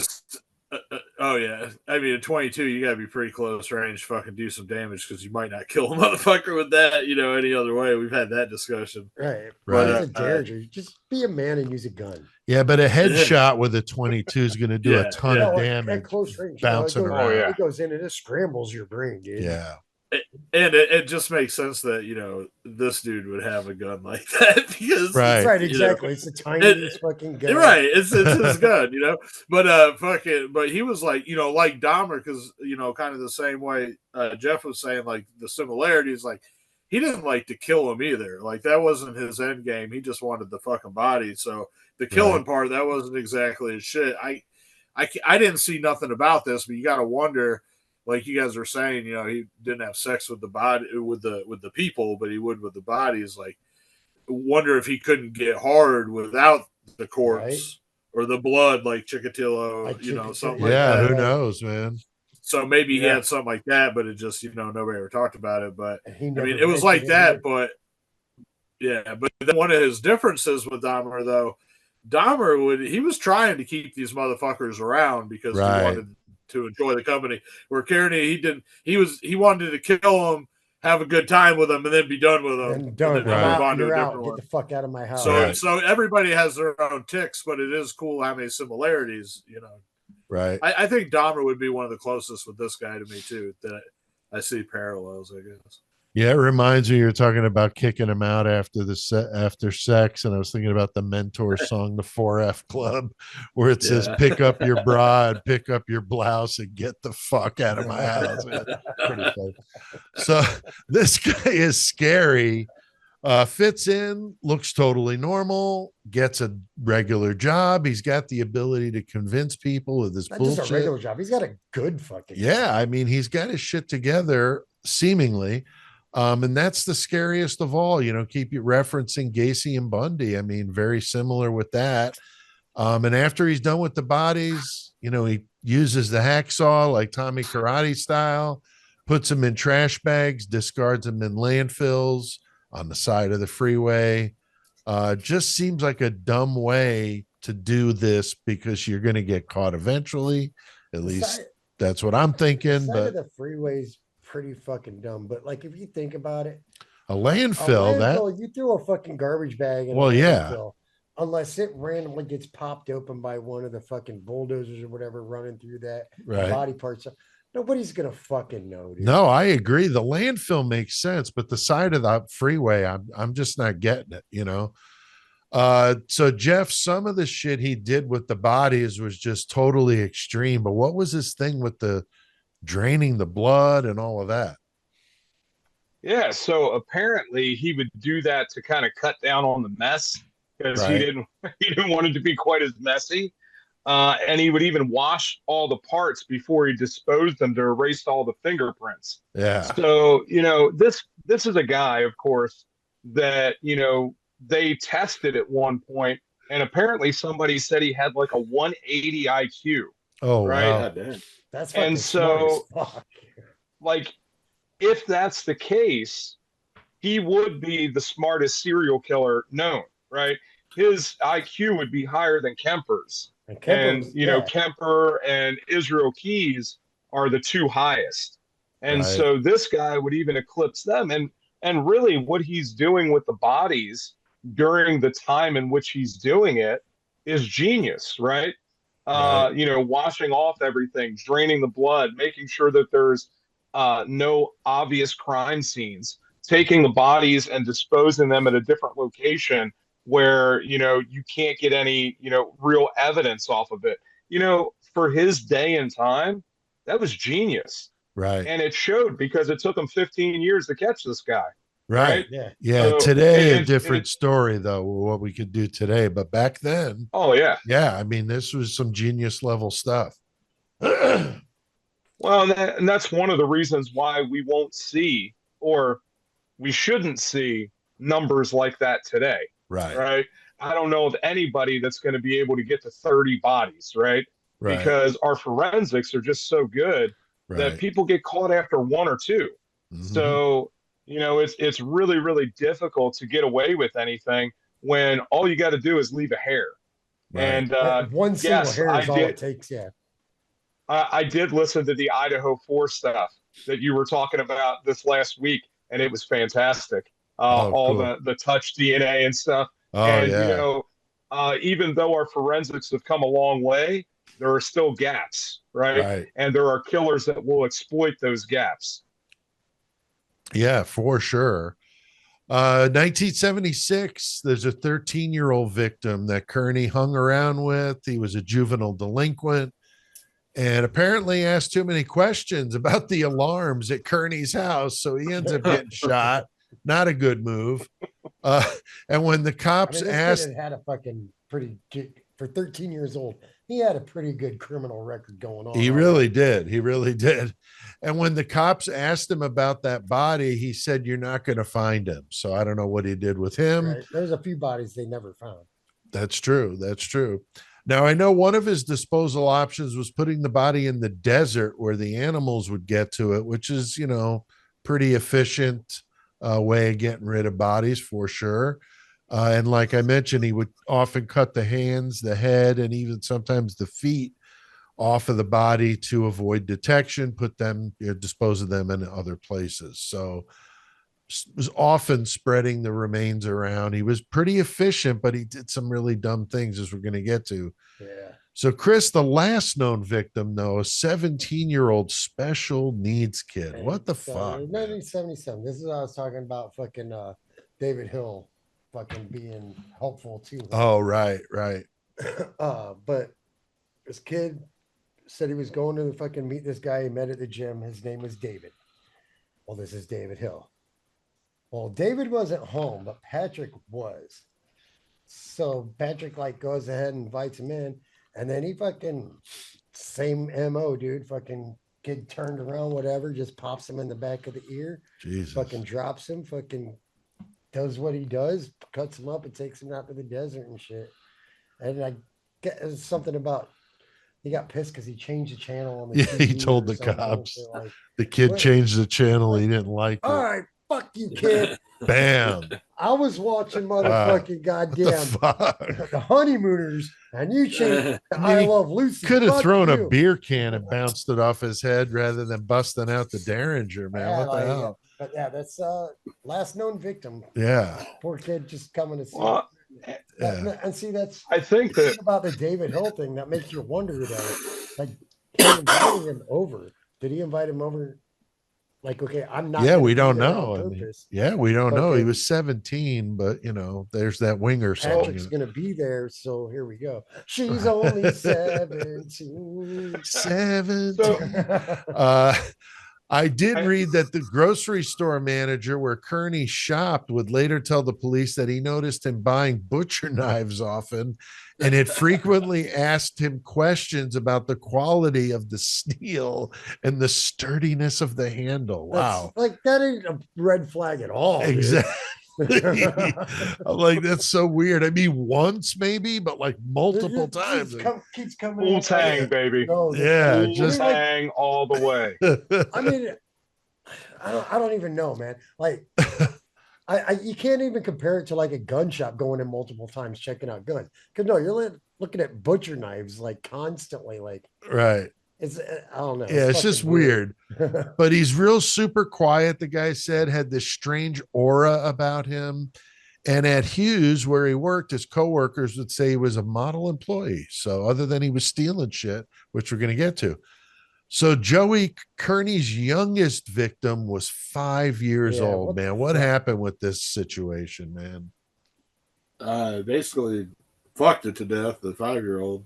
oh yeah. I mean, at 22, you gotta be pretty close range, fucking do some damage because you might not kill a motherfucker with that, any other way. We've had that discussion. Right. But it's a Derringer. Just be a man and use a gun. Yeah, but a headshot with a 22 is going to do a ton of damage. At close range, bouncing around. It goes in and it scrambles your brain, dude. Yeah. And it just makes sense that this dude would have a gun like that because right, exactly. It's the tiniest fucking gun. Right, it's his gun, but he was like like Dahmer because kind of the same way Jeff was saying, like the similarities, like he didn't like to kill him either. Like that wasn't his end game. He just wanted the fucking body. So the killing part, that wasn't exactly his shit. I didn't see nothing about this, but you got to wonder. Like you guys were saying, he didn't have sex with the body with the people, but he would with the bodies. Like wonder if he couldn't get hard without the corpse or the blood, like Chikatilo, something like yeah, that. who knows, man? So maybe he had something like that, but it just, nobody ever talked about it. But I mean, it was like that, but yeah. But then one of his differences with Dahmer, though, he was trying to keep these motherfuckers around because he wanted to enjoy the company. Where Kearney, he wanted to kill them, have a good time with them, and then be done with them. And done. Move on to a different Get one. the fuck out of my house. So everybody has their own ticks, but it is cool how many similarities, Right. I think Dahmer would be one of the closest with this guy to me too. That I see parallels, I guess. Yeah, it reminds me you're talking about kicking him out after after sex, and I was thinking about the Mentor song, the 4F Club, where it says, "Pick up your broad, pick up your blouse, and get the fuck out of my house." Pretty funny. So this guy is scary. Fits in, looks totally normal, gets a regular job. He's got the ability to convince people of this bullshit. Just a regular job. He's got a good fucking job. I mean, he's got his shit together, seemingly. And that's the scariest of all, keep you referencing Gacy and Bundy. I mean, very similar with that. And after he's done with the bodies, he uses the hacksaw like Tommy Karate style, puts them in trash bags, discards them in landfills on the side of the freeway. Just seems like a dumb way to do this because you're going to get caught eventually. At least that's what I'm thinking. But the freeway's pretty fucking dumb. But like, if you think about it, a landfill, you threw a fucking garbage bag in landfill, unless it randomly gets popped open by one of the fucking bulldozers or whatever running through that body parts. Nobody's gonna fucking know, dude. No, I agree. The landfill makes sense, but the side of the freeway, I'm just not getting it, So Jeff, some of the shit he did with the bodies was just totally extreme. But what was his thing with the draining the blood and all of that? Yeah, so apparently he would do that to kind of cut down on the mess because he didn't want it to be quite as messy. And he would even wash all the parts before he disposed them to erase all the fingerprints. Yeah. So, this is a guy, of course, that, they tested at one point, and apparently somebody said he had like a 180 IQ. Oh, right? Wow. That's and so, like, if that's the case, he would be the smartest serial killer known, right? His IQ would be higher than Kemper's. And Kemper and Israel Keys are the two highest. And so this guy would even eclipse them. And really what he's doing with the bodies during the time in which he's doing it is genius, right? Washing off everything, draining the blood, making sure that there's no obvious crime scenes, taking the bodies and disposing them at a different location where, you can't get any, real evidence off of it. For his day and time, that was genius. Right. And it showed because it took him 15 years to catch this guy. Right. Yeah. So, today, a different story, though, what we could do today. But back then. Oh, yeah. Yeah. I mean, this was some genius level stuff. Well, and that's one of the reasons why we won't see, or we shouldn't see, numbers like that today. Right. I don't know of anybody that's going to be able to get to 30 bodies, right? Because our forensics are just so good that people get caught after one or two. Mm-hmm. So, it's really, really difficult to get away with anything when all you got to do is leave a hair. And one single hair is all it takes. Yeah. I did listen to the Idaho 4 stuff that you were talking about this last week, and it was fantastic. All the touch DNA and stuff. Even though our forensics have come a long way, there are still gaps, right? And there are killers that will exploit those gaps. Yeah, for sure. 1976, there's a 13-year-old victim that Kearney hung around with. He was a juvenile delinquent and apparently asked too many questions about the alarms at Kearney's house. So he ends up getting shot. Not a good move. And when the cops asked, had a fucking pretty, for 13 years old, he had a pretty good criminal record going on. He really did. He really did. And when the cops asked him about that body, he said, "You're not going to find him." So I don't know what he did with him. Right. There's a few bodies they never found. That's true. That's true. Now, I know one of his disposal options was putting the body in the desert where the animals would get to it, which is, you know, pretty efficient way of getting rid of bodies for sure. And like I mentioned, he would often cut the hands, the head, and even sometimes the feet off of the body to avoid detection, put them, dispose of them in other places. So was often spreading the remains around. He was pretty efficient, but he did some really dumb things, as we're going to get to. Yeah. So Chris, the last known victim, though, a 17-year-old special needs kid. And What the so fuck? 1977. This is what I was talking about. Fucking David Hill, fucking being helpful too. Oh, right. But this kid said he was going to fucking meet this guy he met at the gym. His name was David. Well, this is David Hill. Well, David wasn't home, but Patrick was. So Patrick like goes ahead and invites him in, and then he fucking same MO, dude. Fucking kid turned around, whatever, just pops him in the back of the ear. Jesus. Fucking drops him, fucking does what he does, cuts him up and takes him out to the desert and shit. And I get something about he got pissed because he changed the channel on the Yeah, he TV told or the some cops. bullshit, like, The kid what? changed the channel. He didn't like all it. right, fuck you, kid. Bam. I was watching motherfucking What the goddamn fuck? the honeymooners, and you changed I he Love Lucy. Could have Fuck thrown you. a beer can and bounced it off his head rather than busting out the Derringer, man. Yeah, What the like, hell? But yeah, that's last known victim. Yeah. Poor kid just coming to see. Well, And see, that's I think the that thing about the David Hill thing that makes you wonder though. Like him inviting him over. Did he invite him over? Like, okay, I'm not. Yeah, gonna we be don't there know. on I mean, purpose. yeah, we don't know. He Okay. was 17, but you know, there's that winger song. Patrick's gonna be there, so here we go. She's only 17. 17. I did read that the grocery store manager where Kearney shopped would later tell the police that he noticed him buying butcher knives often and had frequently asked him questions about the quality of the steel and the sturdiness of the handle. Wow. Like that ain't a red flag at all. dude. Exactly. I'm like, that's so weird. I mean, once maybe, but like multiple It just times. keeps coming. Wu in. Tang, baby. No, Yeah, I mean, just- like, Tang all the way. I mean, I don't even know, man. Like, you can't even compare it to like a gun shop going in multiple times checking out guns. Because no, you're looking at butcher knives like constantly. Like, Right. it's I don't know. Yeah, it's just fucking weird. But he's real super quiet. The guy said had this strange aura about him. And at Hughes, where he worked, his coworkers would say he was a model employee. So other than he was stealing shit, which we're going to get to. So Joey Kearney's youngest victim was 5 years Yeah, old, what the man. What fuck? happened with this situation, man? Basically fucked it to death. The 5-year-old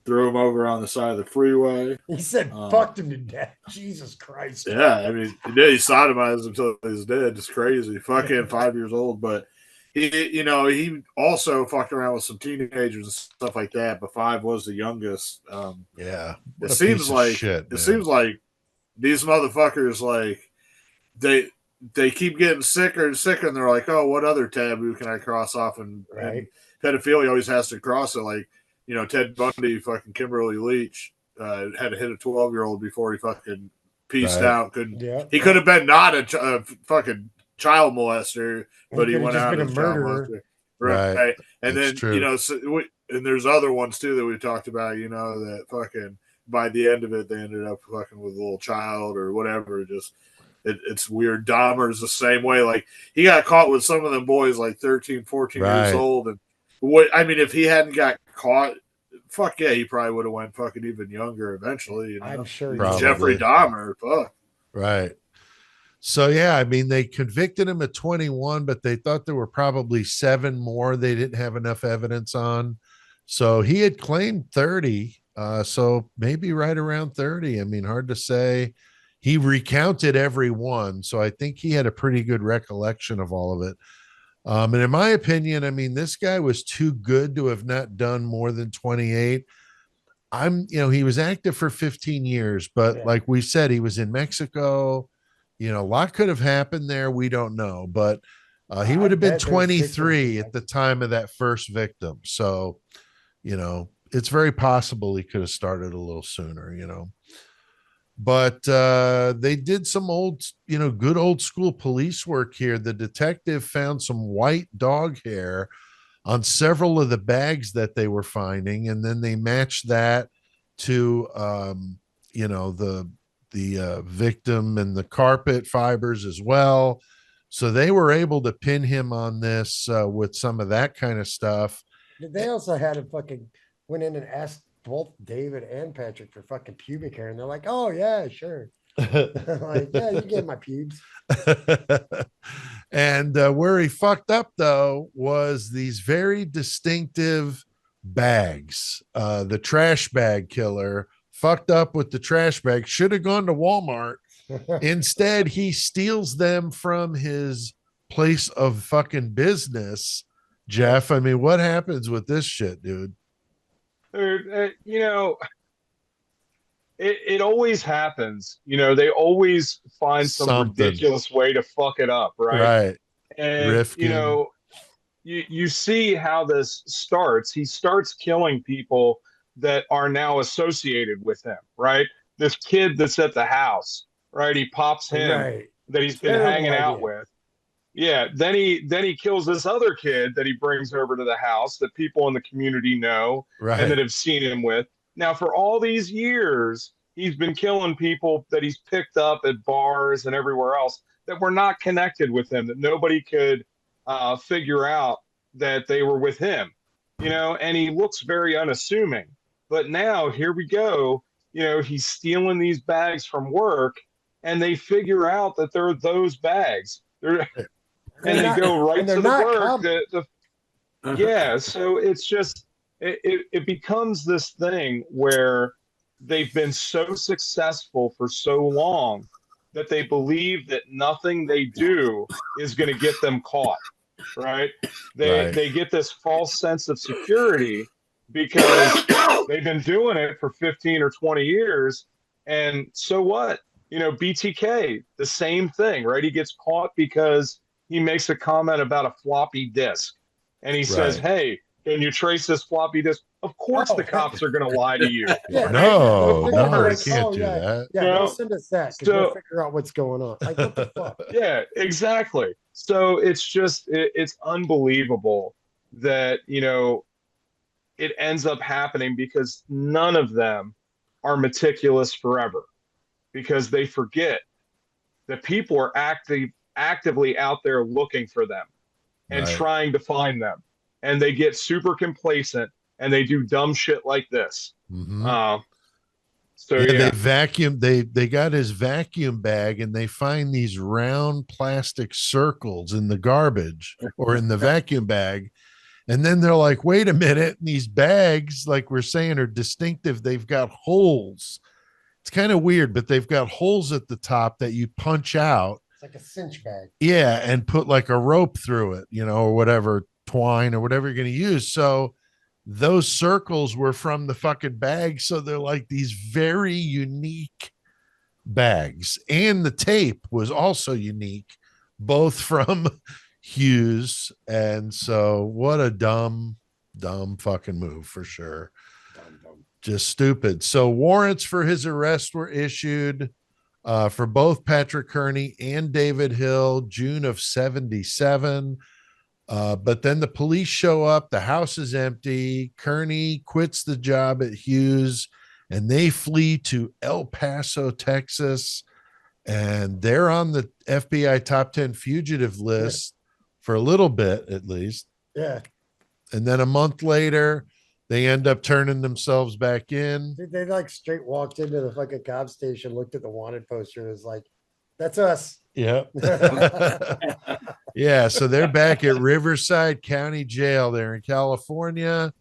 threw him over on the side of the freeway. He said, "Fucked him to death." Jesus Christ. Yeah, I mean, he sodomized him until he's dead. It's crazy. Fucking 5 years old, but he also fucked around with some teenagers and stuff like that. But 5 was the youngest. Yeah. It seems like these motherfuckers like they keep getting sicker and sicker, and they're like, oh, what other taboo can I cross off? And pedophilia always has to cross it. Like, Ted Bundy, fucking Kimberly Leach, had to hit a 12-year-old before he fucking pieced out. He could have been not a fucking child molester, but he went out as a child molester. Right. And then, and there's other ones too that we've talked about, that fucking by the end of it, they ended up fucking with a little child or whatever. Just, it's weird. Dahmer's the same way. Like, he got caught with some of them boys like 13, 14 years old. And if he hadn't got caught, fuck yeah, he probably would have went fucking even younger eventually. I'm sure. Jeffrey Dahmer, fuck. Right. So, yeah, I mean, they convicted him at 21, but they thought there were probably 7 more they didn't have enough evidence on. So he had claimed 30. So maybe right around 30. I mean, hard to say. He recounted every one. So I think he had a pretty good recollection of all of it. And in my opinion, I mean, this guy was too good to have not done more than 28. he was active for 15 years, but Yeah. like we said, he was in Mexico. A lot could have happened there. We don't know, but he I would have been bet there's victims 23 in at the time of that first victim. So, it's very possible he could have started a little sooner. But they did some good old school police work here. The detective found some white dog hair on several of the bags that they were finding, and then they matched that to the victim and the carpet fibers as well. So they were able to pin him on this with some of that kind of stuff. They also had him fucking went in and asked both David and Patrick for fucking pubic hair, and they're like, "Oh yeah, sure." Like, yeah, you get my pubes. And where he fucked up though was these very distinctive bags. The Trashbag Killer fucked up with the trash bag. Should have gone to Walmart. Instead, he steals them from his place of fucking business. Jeff, I mean, what happens with this shit, dude? It always happens. They always find some Something. ridiculous way to fuck it up, right? Right. And Rifkin. you see how this starts. He starts killing people that are now associated with him, right? This kid that's at the house, right? He pops him Right. that he's been Terrible hanging out idea. with. Yeah. Then he kills this other kid that he brings over to the house that people in the community know Right. and that have seen him with. Now, for all these years, he's been killing people that he's picked up at bars and everywhere else that were not connected with him, that nobody could figure out that they were with him, and he looks very unassuming. But now here we go, he's stealing these bags from work, and they figure out that they're those bags. And they go right to the work. Yeah, so it's just, it becomes this thing where they've been so successful for so long that they believe that nothing they do is going to get them caught, right? They get this false sense of security because they've been doing it for 15 or 20 years. And so what? BTK, the same thing, right? He gets caught because he makes a comment about a floppy disk. And he says, hey, can you trace this floppy disk? Of course the cops are going to lie to you. Yeah. No, They're they like, can't do that. Yeah, they'll send us that because we'll figure out what's going on. Like, what the fuck? Yeah, exactly. So it's just, it's unbelievable that, it ends up happening because none of them are meticulous forever, because they forget that people are actively out there looking for them and trying to find them. And they get super complacent and they do dumb shit like this. Mm-hmm. They got his vacuum bag and they find these round plastic circles in the garbage or in the vacuum bag. And then they're like, wait a minute. And these bags, like we're saying, are distinctive. They've got holes. It's kind of weird, but they've got holes at the top that you punch out. It's like a cinch bag. Yeah. And put like a rope through it, or whatever, twine or whatever you're going to use. So those circles were from the fucking bag. So they're like these very unique bags. And the tape was also unique, both from Hughes. And so what a dumb fucking move for sure. Dumb. Just stupid. So warrants for his arrest were issued for both Patrick Kearney and David Hill, June of 1977. But then the police show up, the house is empty. Kearney quits the job at Hughes and they flee to El Paso, Texas. And they're on the FBI top 10 fugitive list for a little bit, at least. Yeah. And then a month later, they end up turning themselves back in. Dude, they like straight walked into the fucking cop station, looked at the wanted poster, and was like, that's us. Yeah. Yeah. So they're back at Riverside County Jail there in California.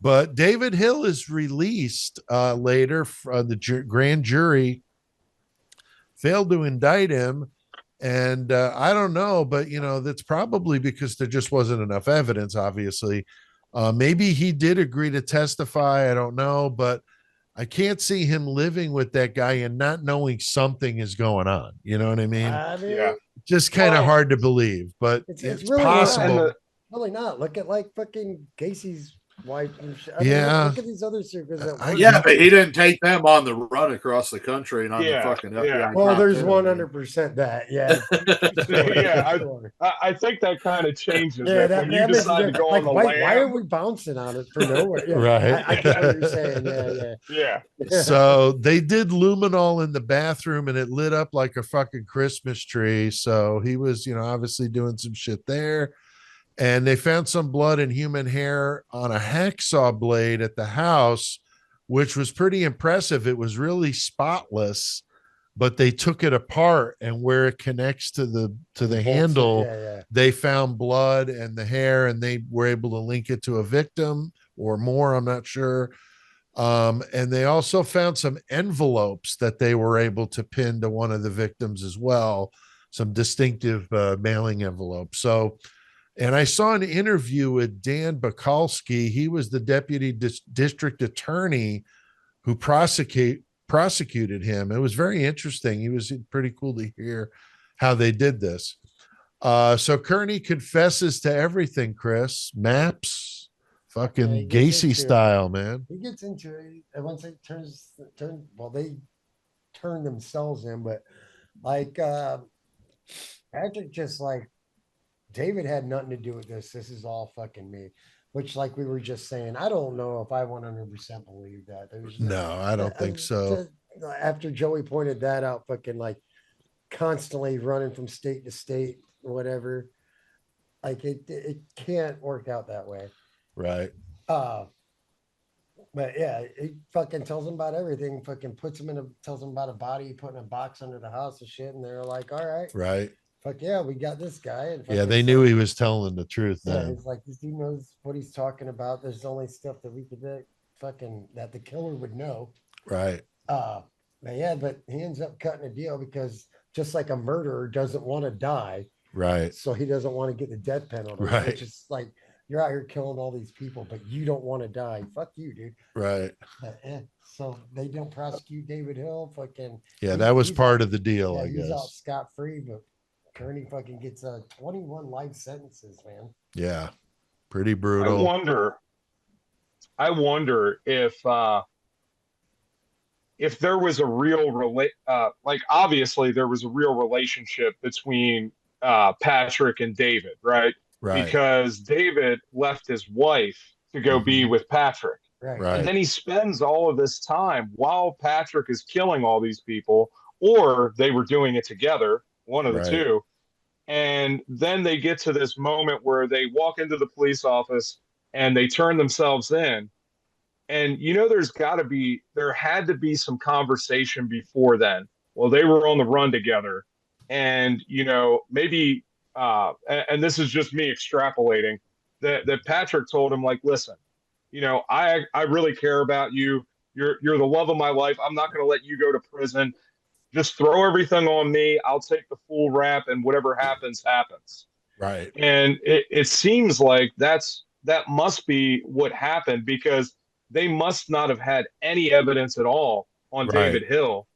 But David Hill is released later. The grand jury failed to indict him. And I don't know, but, that's probably because there just wasn't enough evidence, obviously. Maybe he did agree to testify. I don't know. But I can't see him living with that guy and not knowing something is going on. You know what I mean? Yeah. Just kind of Well, hard to believe, but it's it's really possible. not. Really not. Look at like fucking Casey's wife. And shit. I mean, Yeah. look at these other circles that work. Yeah, but he didn't take them on the run across the country and on the fucking FBI. Well, top there's 10, 100% that. Yeah. Yeah, I think that kind of changes Yeah, it that when you man is decide to go like, on the why are lam. we bouncing on it for nowhere? Yeah, Right. I get what you're saying. Yeah, Yeah. So they did luminol in the bathroom and it lit up like a fucking Christmas tree. So he was, obviously doing some shit there. And they found some blood and human hair on a hacksaw blade at the house, which was pretty impressive. It was really spotless, but they took it apart, and where it connects to the handle, they found blood and the hair, and they were able to link it to a victim or more. I'm not sure. And they also found some envelopes that they were able to pin to one of the victims as well, some distinctive mailing envelopes. So, and I saw an interview with Dan Bakalski. He was the deputy district attorney who prosecuted him. It was very interesting. He was pretty cool to hear how they did this. So Kearney confesses to everything, Chris. Maps, fucking Gacy style, man. He gets into it. And once it they turn themselves in, but like Patrick just like, David had nothing to do with this. This is all fucking me. Which, like we were just saying, I don't know if I 100% believe that. No, I don't think so. After Joey pointed that out, fucking like constantly running from state to state or whatever, like it can't work out that way. Right. But yeah, he fucking tells them about everything. Fucking tells them about a body put in a box under the house and shit. And they're like, all right. Right. Fuck yeah, we got this guy. And yeah, they knew he was telling the truth. Yeah, it's like this dude knows what he's talking about. There's only stuff that we could that the killer would know. Right. But he ends up cutting a deal because just like a murderer doesn't want to die. Right. So he doesn't want to get the death penalty. Right. Which is like, you're out here killing all these people, but you don't want to die. Fuck you, dude. Right. So they don't prosecute David Hill. That was part of the deal, I guess. He's out scot-free, but Kearney fucking gets 21 life sentences, man. Yeah, pretty brutal. I wonder if there was a real obviously there was a real relationship between Patrick and David, right? Right. Because David left his wife to go be with Patrick. Right. And then he spends all of this time while Patrick is killing all these people, or they were doing it together, one of the two. And then they get to this moment where they walk into the police office and they turn themselves in. And there had to be some conversation before then. Well, they were on the run together. And, maybe, and this is just me extrapolating, that Patrick told him, like, listen, I really care about you. You're the love of my life. I'm not going to let you go to prison. Just throw everything on me. I'll take the full rap, and whatever happens, happens. Right. And it seems like that must be what happened, because they must not have had any evidence at all on David Hill,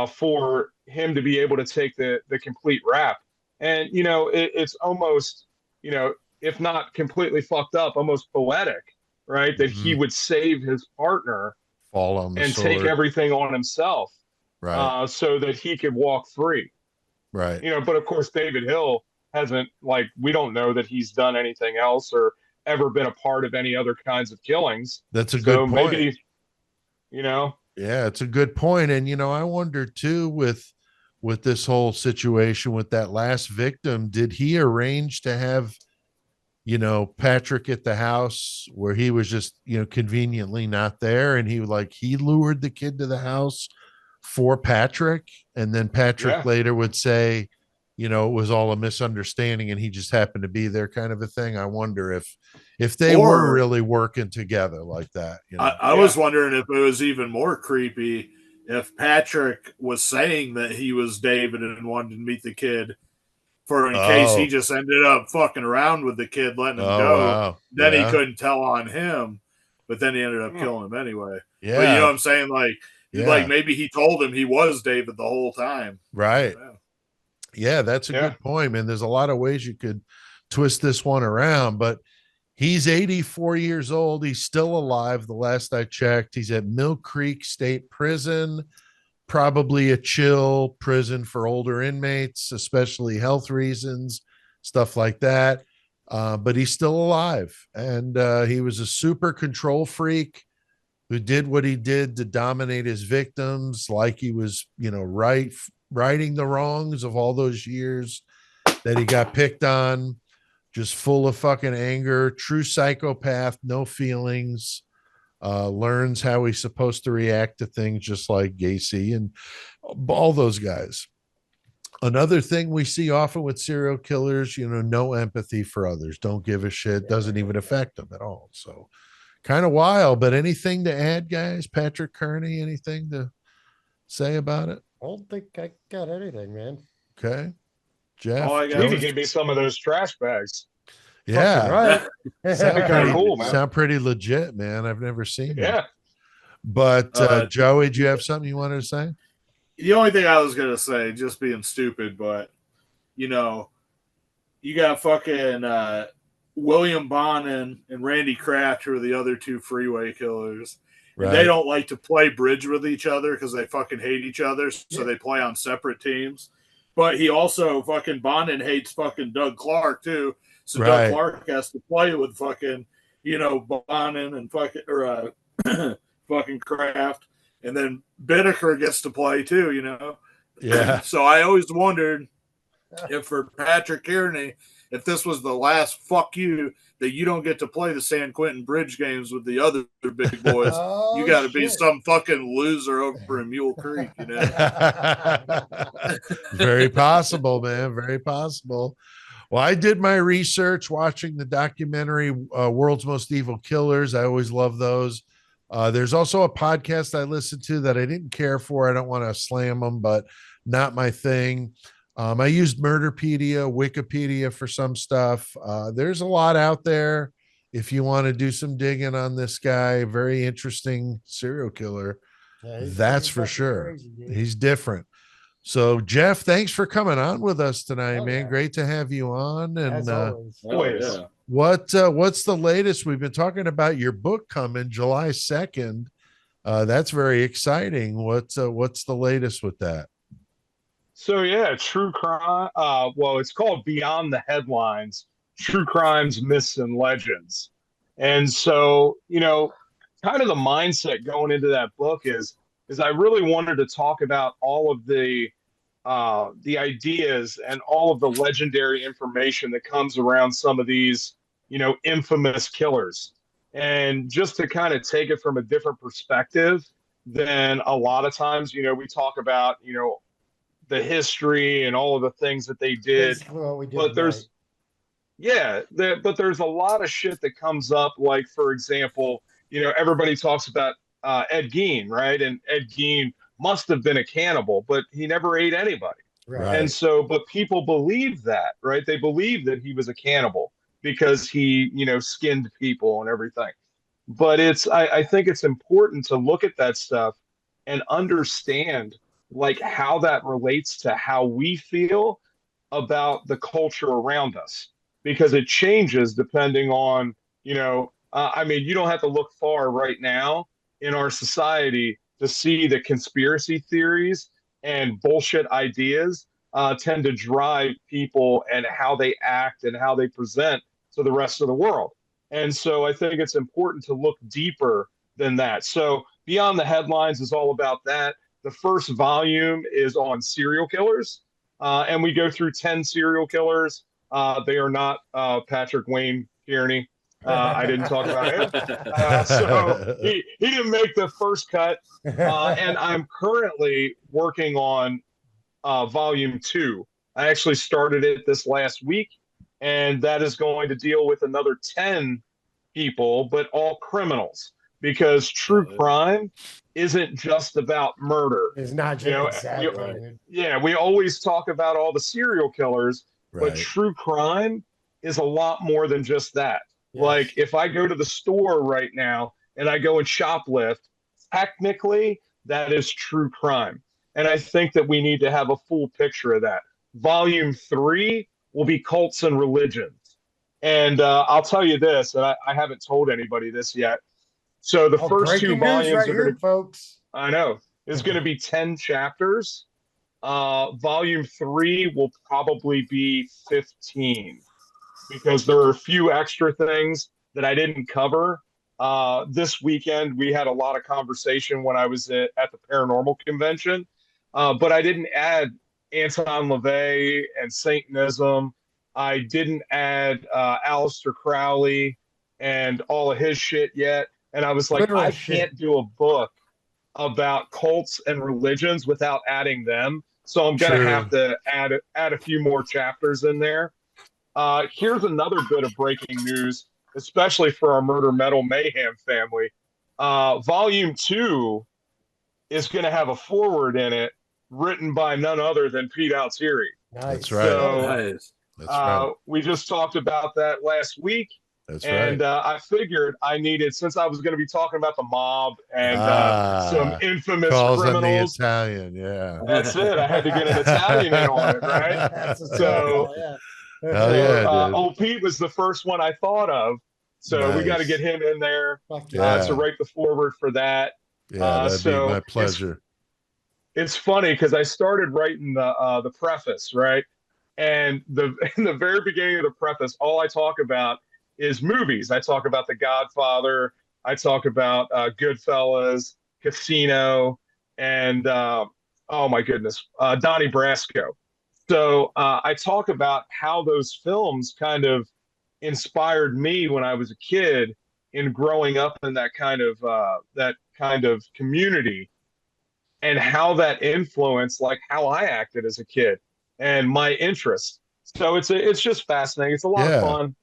for him to be able to take the complete rap. And, it's almost, if not completely fucked up, almost poetic, right? That he would save his partner and take everything on himself. Right. So that he could walk free. Right. But of course, David Hill hasn't, we don't know that he's done anything else or ever been a part of any other kinds of killings. That's a good point. Maybe, Yeah, it's a good point. And, I wonder too, with this whole situation with that last victim, did he arrange to have, Patrick at the house where he was just, conveniently not there, and he lured the kid to the house for Patrick, and then Patrick later would say, it was all a misunderstanding and he just happened to be there, kind of a thing. I wonder if they were really working together like that. I was wondering if it was even more creepy if Patrick was saying that he was David and wanted to meet the kid for in case he just ended up fucking around with the kid, letting him go. Wow. Then he couldn't tell on him, but then he ended up killing him anyway. Yeah. But you know what I'm saying? Like Yeah. maybe he told him he was David the whole time. Right. Yeah. Yeah, that's a good point, man. There's a lot of ways you could twist this one around, but he's 84 years old. He's still alive. The last I checked, he's at Mill Creek State Prison, probably a chill prison for older inmates, especially health reasons, stuff like that. But he's still alive. And he was a super control freak who did what he did to dominate his victims, like he was, righting the wrongs of all those years that he got picked on, just full of fucking anger, true psychopath, no feelings, learns how he's supposed to react to things just like Gacy and all those guys. Another thing we see often with serial killers, no empathy for others, don't give a shit, doesn't even affect them at all. So kind of wild, but anything to add, guys? Patrick Kearney, anything to say about it? I don't think I got anything, man. Okay. Jeff? All I got Maybe give me some of those trash bags. Yeah. Right. Sound Kinda pretty, cool, man. sound pretty legit, man. I've never seen Yeah. that. But Joey, do you have something you wanted to say? The only thing I was going to say, just being stupid, but, you got fucking William Bonin and Randy Kraft, who are the other two freeway killers. Right. And they don't like to play bridge with each other because they fucking hate each other. So they play on separate teams. But he also, fucking Bonin hates fucking Doug Clark, too. So Doug Clark has to play with fucking, Bonin and fucking, or fucking Kraft. And then Bilingual gets to play, too, Yeah. So I always wondered if for Patrick Kearney, if this was the last fuck you that you don't get to play the San Quentin Bridge games with the other big boys. You got to be some fucking loser over in Mule Creek, Very possible, man. Very possible. Well, I did my research watching the documentary World's Most Evil Killers. I always love those. There's also a podcast I listened to that I didn't care for. I don't want to slam them, but not my thing. I used Murderpedia, Wikipedia for some stuff. There's a lot out there if you want to do some digging on this guy. Very interesting serial killer. Yeah, that's for sure. Crazy, he's different. So, Jeff, thanks for coming on with us tonight, man. Yeah. Great to have you on. And always. What's the latest? We've been talking about your book coming July 2nd. That's very exciting. What's the latest with that? So true crime. Well, it's called Beyond the Headlines: True Crimes, Myths, and Legends. And so, kind of the mindset going into that book is I really wanted to talk about all of the ideas and all of the legendary information that comes around some of these, infamous killers, and just to kind of take it from a different perspective than a lot of times, we talk about, the history and all of the things that they did. But there's a lot of shit that comes up. Like, for example, everybody talks about Ed Gein, right? And Ed Gein must have been a cannibal, but he never ate anybody. Right. And so, but people believe that, right? They believe that he was a cannibal because he, skinned people and everything. But I think it's important to look at that stuff and understand like how that relates to how we feel about the culture around us, because it changes depending on, you don't have to look far right now in our society to see that conspiracy theories and bullshit ideas tend to drive people and how they act and how they present to the rest of the world. And so I think it's important to look deeper than that. So Beyond the Headlines is all about that. The first volume is on serial killers, and we go through 10 serial killers. They are not Patrick Wayne Kearney. I didn't talk about him. So he didn't make the first cut. And I'm currently working on volume 2. I actually started it this last week, and that is going to deal with another 10 people, but all criminals, because true crime isn't just about murder. It's not just exactly. We always talk about all the serial killers, right, but true crime is a lot more than just that. Yes. Like if I go to the store right now and I go and shoplift technically that is true crime. And I think that we need to have a full picture of that. Volume 3 will be cults and religions. And I'll tell you this, and I haven't told anybody this yet. So the first 2 volumes right are going to, folks. I know, is going to be 10 chapters. Volume 3 will probably be 15 because there are a few extra things that I didn't cover. This weekend, we had a lot of conversation when I was at the paranormal convention, but I didn't add Anton LaVey and Satanism. I didn't add Aleister Crowley and all of his shit yet. And I was like, Literal I shit. can't do a book about cults and religions without adding them. So I'm going to have to add a few more chapters in there. Here's another bit of breaking news, especially for our Murder Metal Mayhem family. Volume 2 is going to have a foreword in it written by none other than Pete Altieri. Nice. That's right. So, Nice. That's right. we just talked about that last week. That's And right. I figured I needed, since I was going to be talking about the mob and some infamous calls on the criminals. Italian, yeah. That's it. I had to get an Italian in on it, right? That's a So, yeah. Hell yeah, dude. old Pete was the first one I thought of. So we got to Nice. get him in there Fuck yeah. to write the foreword for that. Yeah, that'd so be my pleasure. It's funny because I started writing the preface, right? And in the very beginning of the preface, all I talk about is movies. I talk about The Godfather. I talk about Goodfellas, Casino, and oh my goodness, Donnie Brasco. So I talk about how those films kind of inspired me when I was a kid in growing up in that kind of community, and how that influenced like how I acted as a kid and my interest. So it's just fascinating. It's a lot of fun.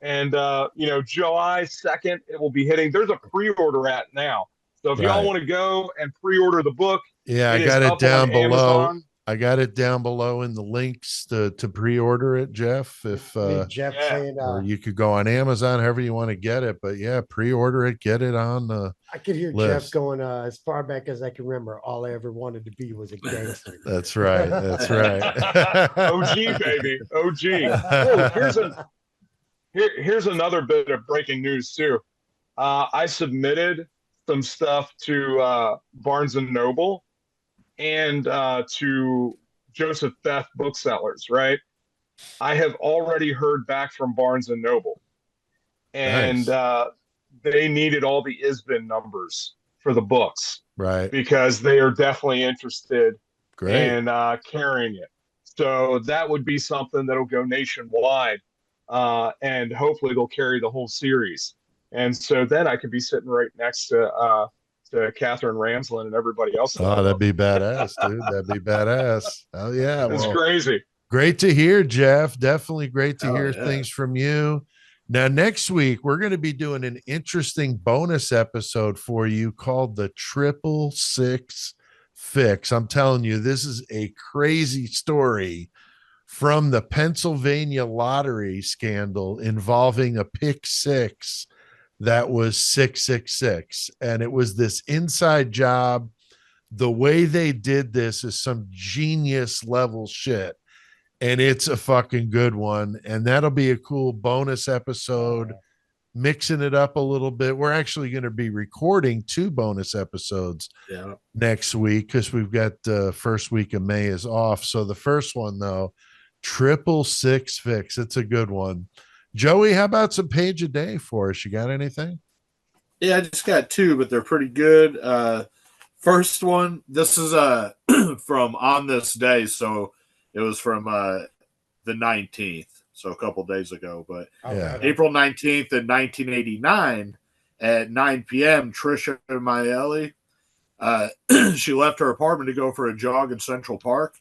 And July 2nd, it will be hitting. There's a pre-order at now. So if y'all want to go and pre-order the book, yeah, I got it down below. Amazon. I got it down below in the links to pre-order it, Jeff. If Jeff saying, or you could go on Amazon, however you want to get it. But yeah, pre-order it, get it on the I could hear list. Jeff going as far back as I can remember. All I ever wanted to be was a gangster. That's right. That's right. OG baby, OG. Oh, here's another bit of breaking news too. I submitted some stuff to Barnes and Noble and to Joseph Beth Booksellers, right? I have already heard back from Barnes and Noble, and they needed all the ISBN numbers for the books, right? Because they are definitely interested Great. in carrying it. So that would be something that'll go nationwide, and hopefully they'll carry the whole series. And so then I could be sitting right next to Catherine Ramsland and everybody else. Oh, that'd be badass, dude. That'd be badass. Oh yeah, it's crazy. Great to hear, Jeff. Definitely great to hear things from you. Now, next week we're going to be doing an interesting bonus episode for you called the 666 Fix. I'm telling you, this is a crazy story from the Pennsylvania lottery scandal involving a pick six that was 666, and it was this inside job. The way they did this is some genius level shit, and it's a fucking good one. And that'll be a cool bonus episode, mixing it up a little bit. We're actually going to be recording 2 bonus episodes next week because we've got the first week of May is off. So the first one though, 666 Fix, it's a good one. Joey, how about some page a day for us? You got anything? Yeah, I just got 2, but they're pretty good. First one, this is from On This Day, so it was from the 19th, so a couple days ago. But April 19th in 1989 at 9 p.m., Trisha Maelli, she left her apartment to go for a jog in Central Park,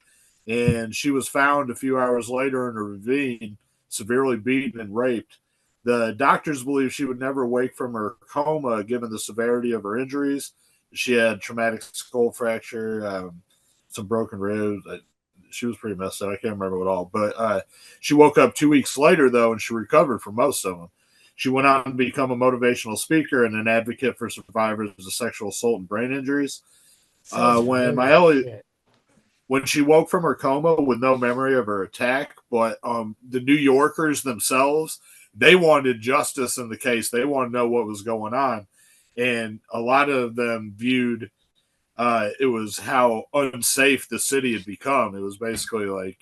and she was found a few hours later in a ravine, severely beaten and raped. The doctors believe she would never wake from her coma given the severity of her injuries. She had traumatic skull fracture, some broken ribs. She was pretty messed up. I can't remember what all. But she woke up 2 weeks later, though, and she recovered from most of them. She went on to become a motivational speaker and an advocate for survivors of sexual assault and brain injuries. When she woke from her coma with no memory of her attack, but the New Yorkers themselves, they wanted justice in the case. They wanted to know what was going on. And a lot of them viewed it was how unsafe the city had become. It was basically like,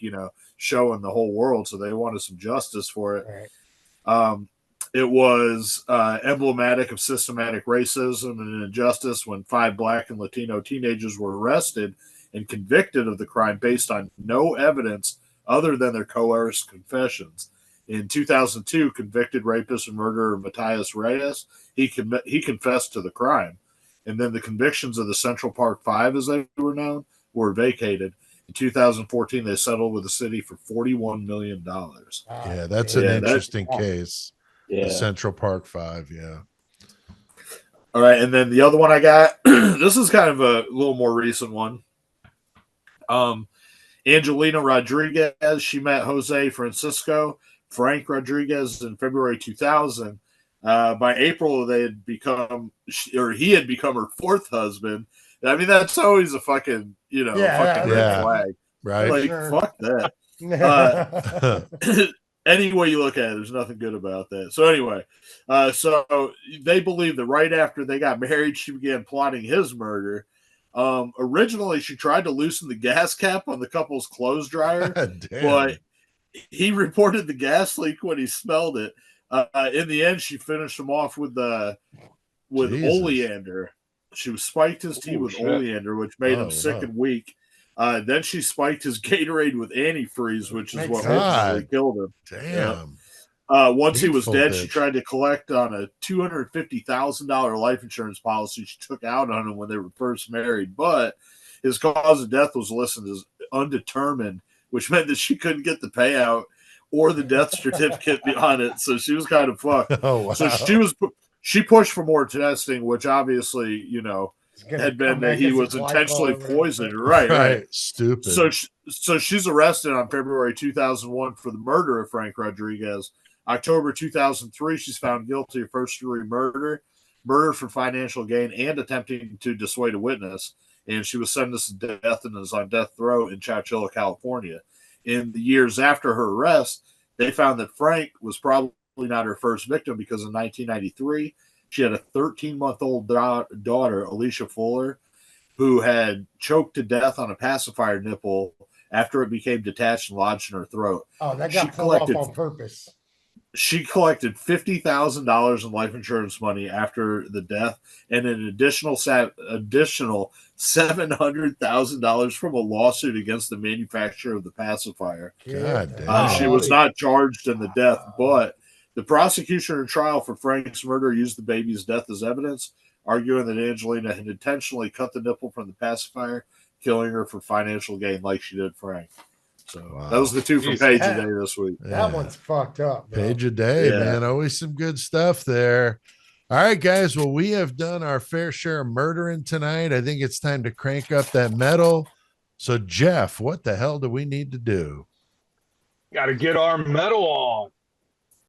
showing the whole world. So they wanted some justice for it. Right. It was emblematic of systematic racism and injustice when 5 Black and Latino teenagers were arrested and convicted of the crime based on no evidence other than their coerced confessions. In 2002, convicted rapist and murderer Matthias Reyes, he confessed to the crime. And then the convictions of the Central Park Five, as they were known, were vacated. In 2014, they settled with the city for $41 million. Yeah, that's an interesting case. Yeah. The Central Park Five, yeah. All right, and then the other one I got, this is kind of a little more recent one. Angelina Rodriguez, she met Jose Francisco Frank Rodriguez in February 2000. By April, he had become her 4th husband. I mean, that's always a fucking, red flag. Right. Like, fuck that. Any way you look at it, there's nothing good about that. So anyway, so they believe that right after they got married, she began plotting his murder. Originally, she tried to loosen the gas cap on the couple's clothes dryer, but he reported the gas leak when he smelled it. In the end, she finished him off with oleander. She spiked his tea with oleander, which made him sick and weak. Then she spiked his Gatorade with antifreeze, which is what ultimately killed him. Damn. Once he was dead, she tried to collect on a $250,000 life insurance policy she took out on him when they were first married. But his cause of death was listed as undetermined, which meant that she couldn't get the payout or the death certificate on it. So she was kind of fucked. Oh, wow. So she pushed for more testing, which obviously, had been that he was intentionally poisoned. Right. Stupid. So she's arrested on February 2001 for the murder of Frank Rodriguez. October 2003, she's found guilty of first-degree murder for financial gain, and attempting to dissuade a witness. And she was sentenced to death and is on death row in Chowchilla, California. In the years after her arrest, they found that Frank was probably not her first victim, because in 1993, she had a 13-month-old daughter, Alicia Fuller, who had choked to death on a pacifier nipple after it became detached and lodged in her throat. Oh, that got pulled off on purpose. She collected $50,000 in life insurance money after the death, and an additional $700,000 from a lawsuit against the manufacturer of the pacifier. God damn. She was not charged in the death, but the prosecution in trial for Frank's murder used the baby's death as evidence, arguing that Angelina had intentionally cut the nipple from the pacifier, killing her for financial gain like she did Frank. So those are the two from Page a Day this week. That one's fucked up, bro. Page a Day, man. Always some good stuff there. All right, guys. Well, we have done our fair share of murdering tonight. I think it's time to crank up that metal. So, Jeff, what the hell do we need to do? Got to get our metal on.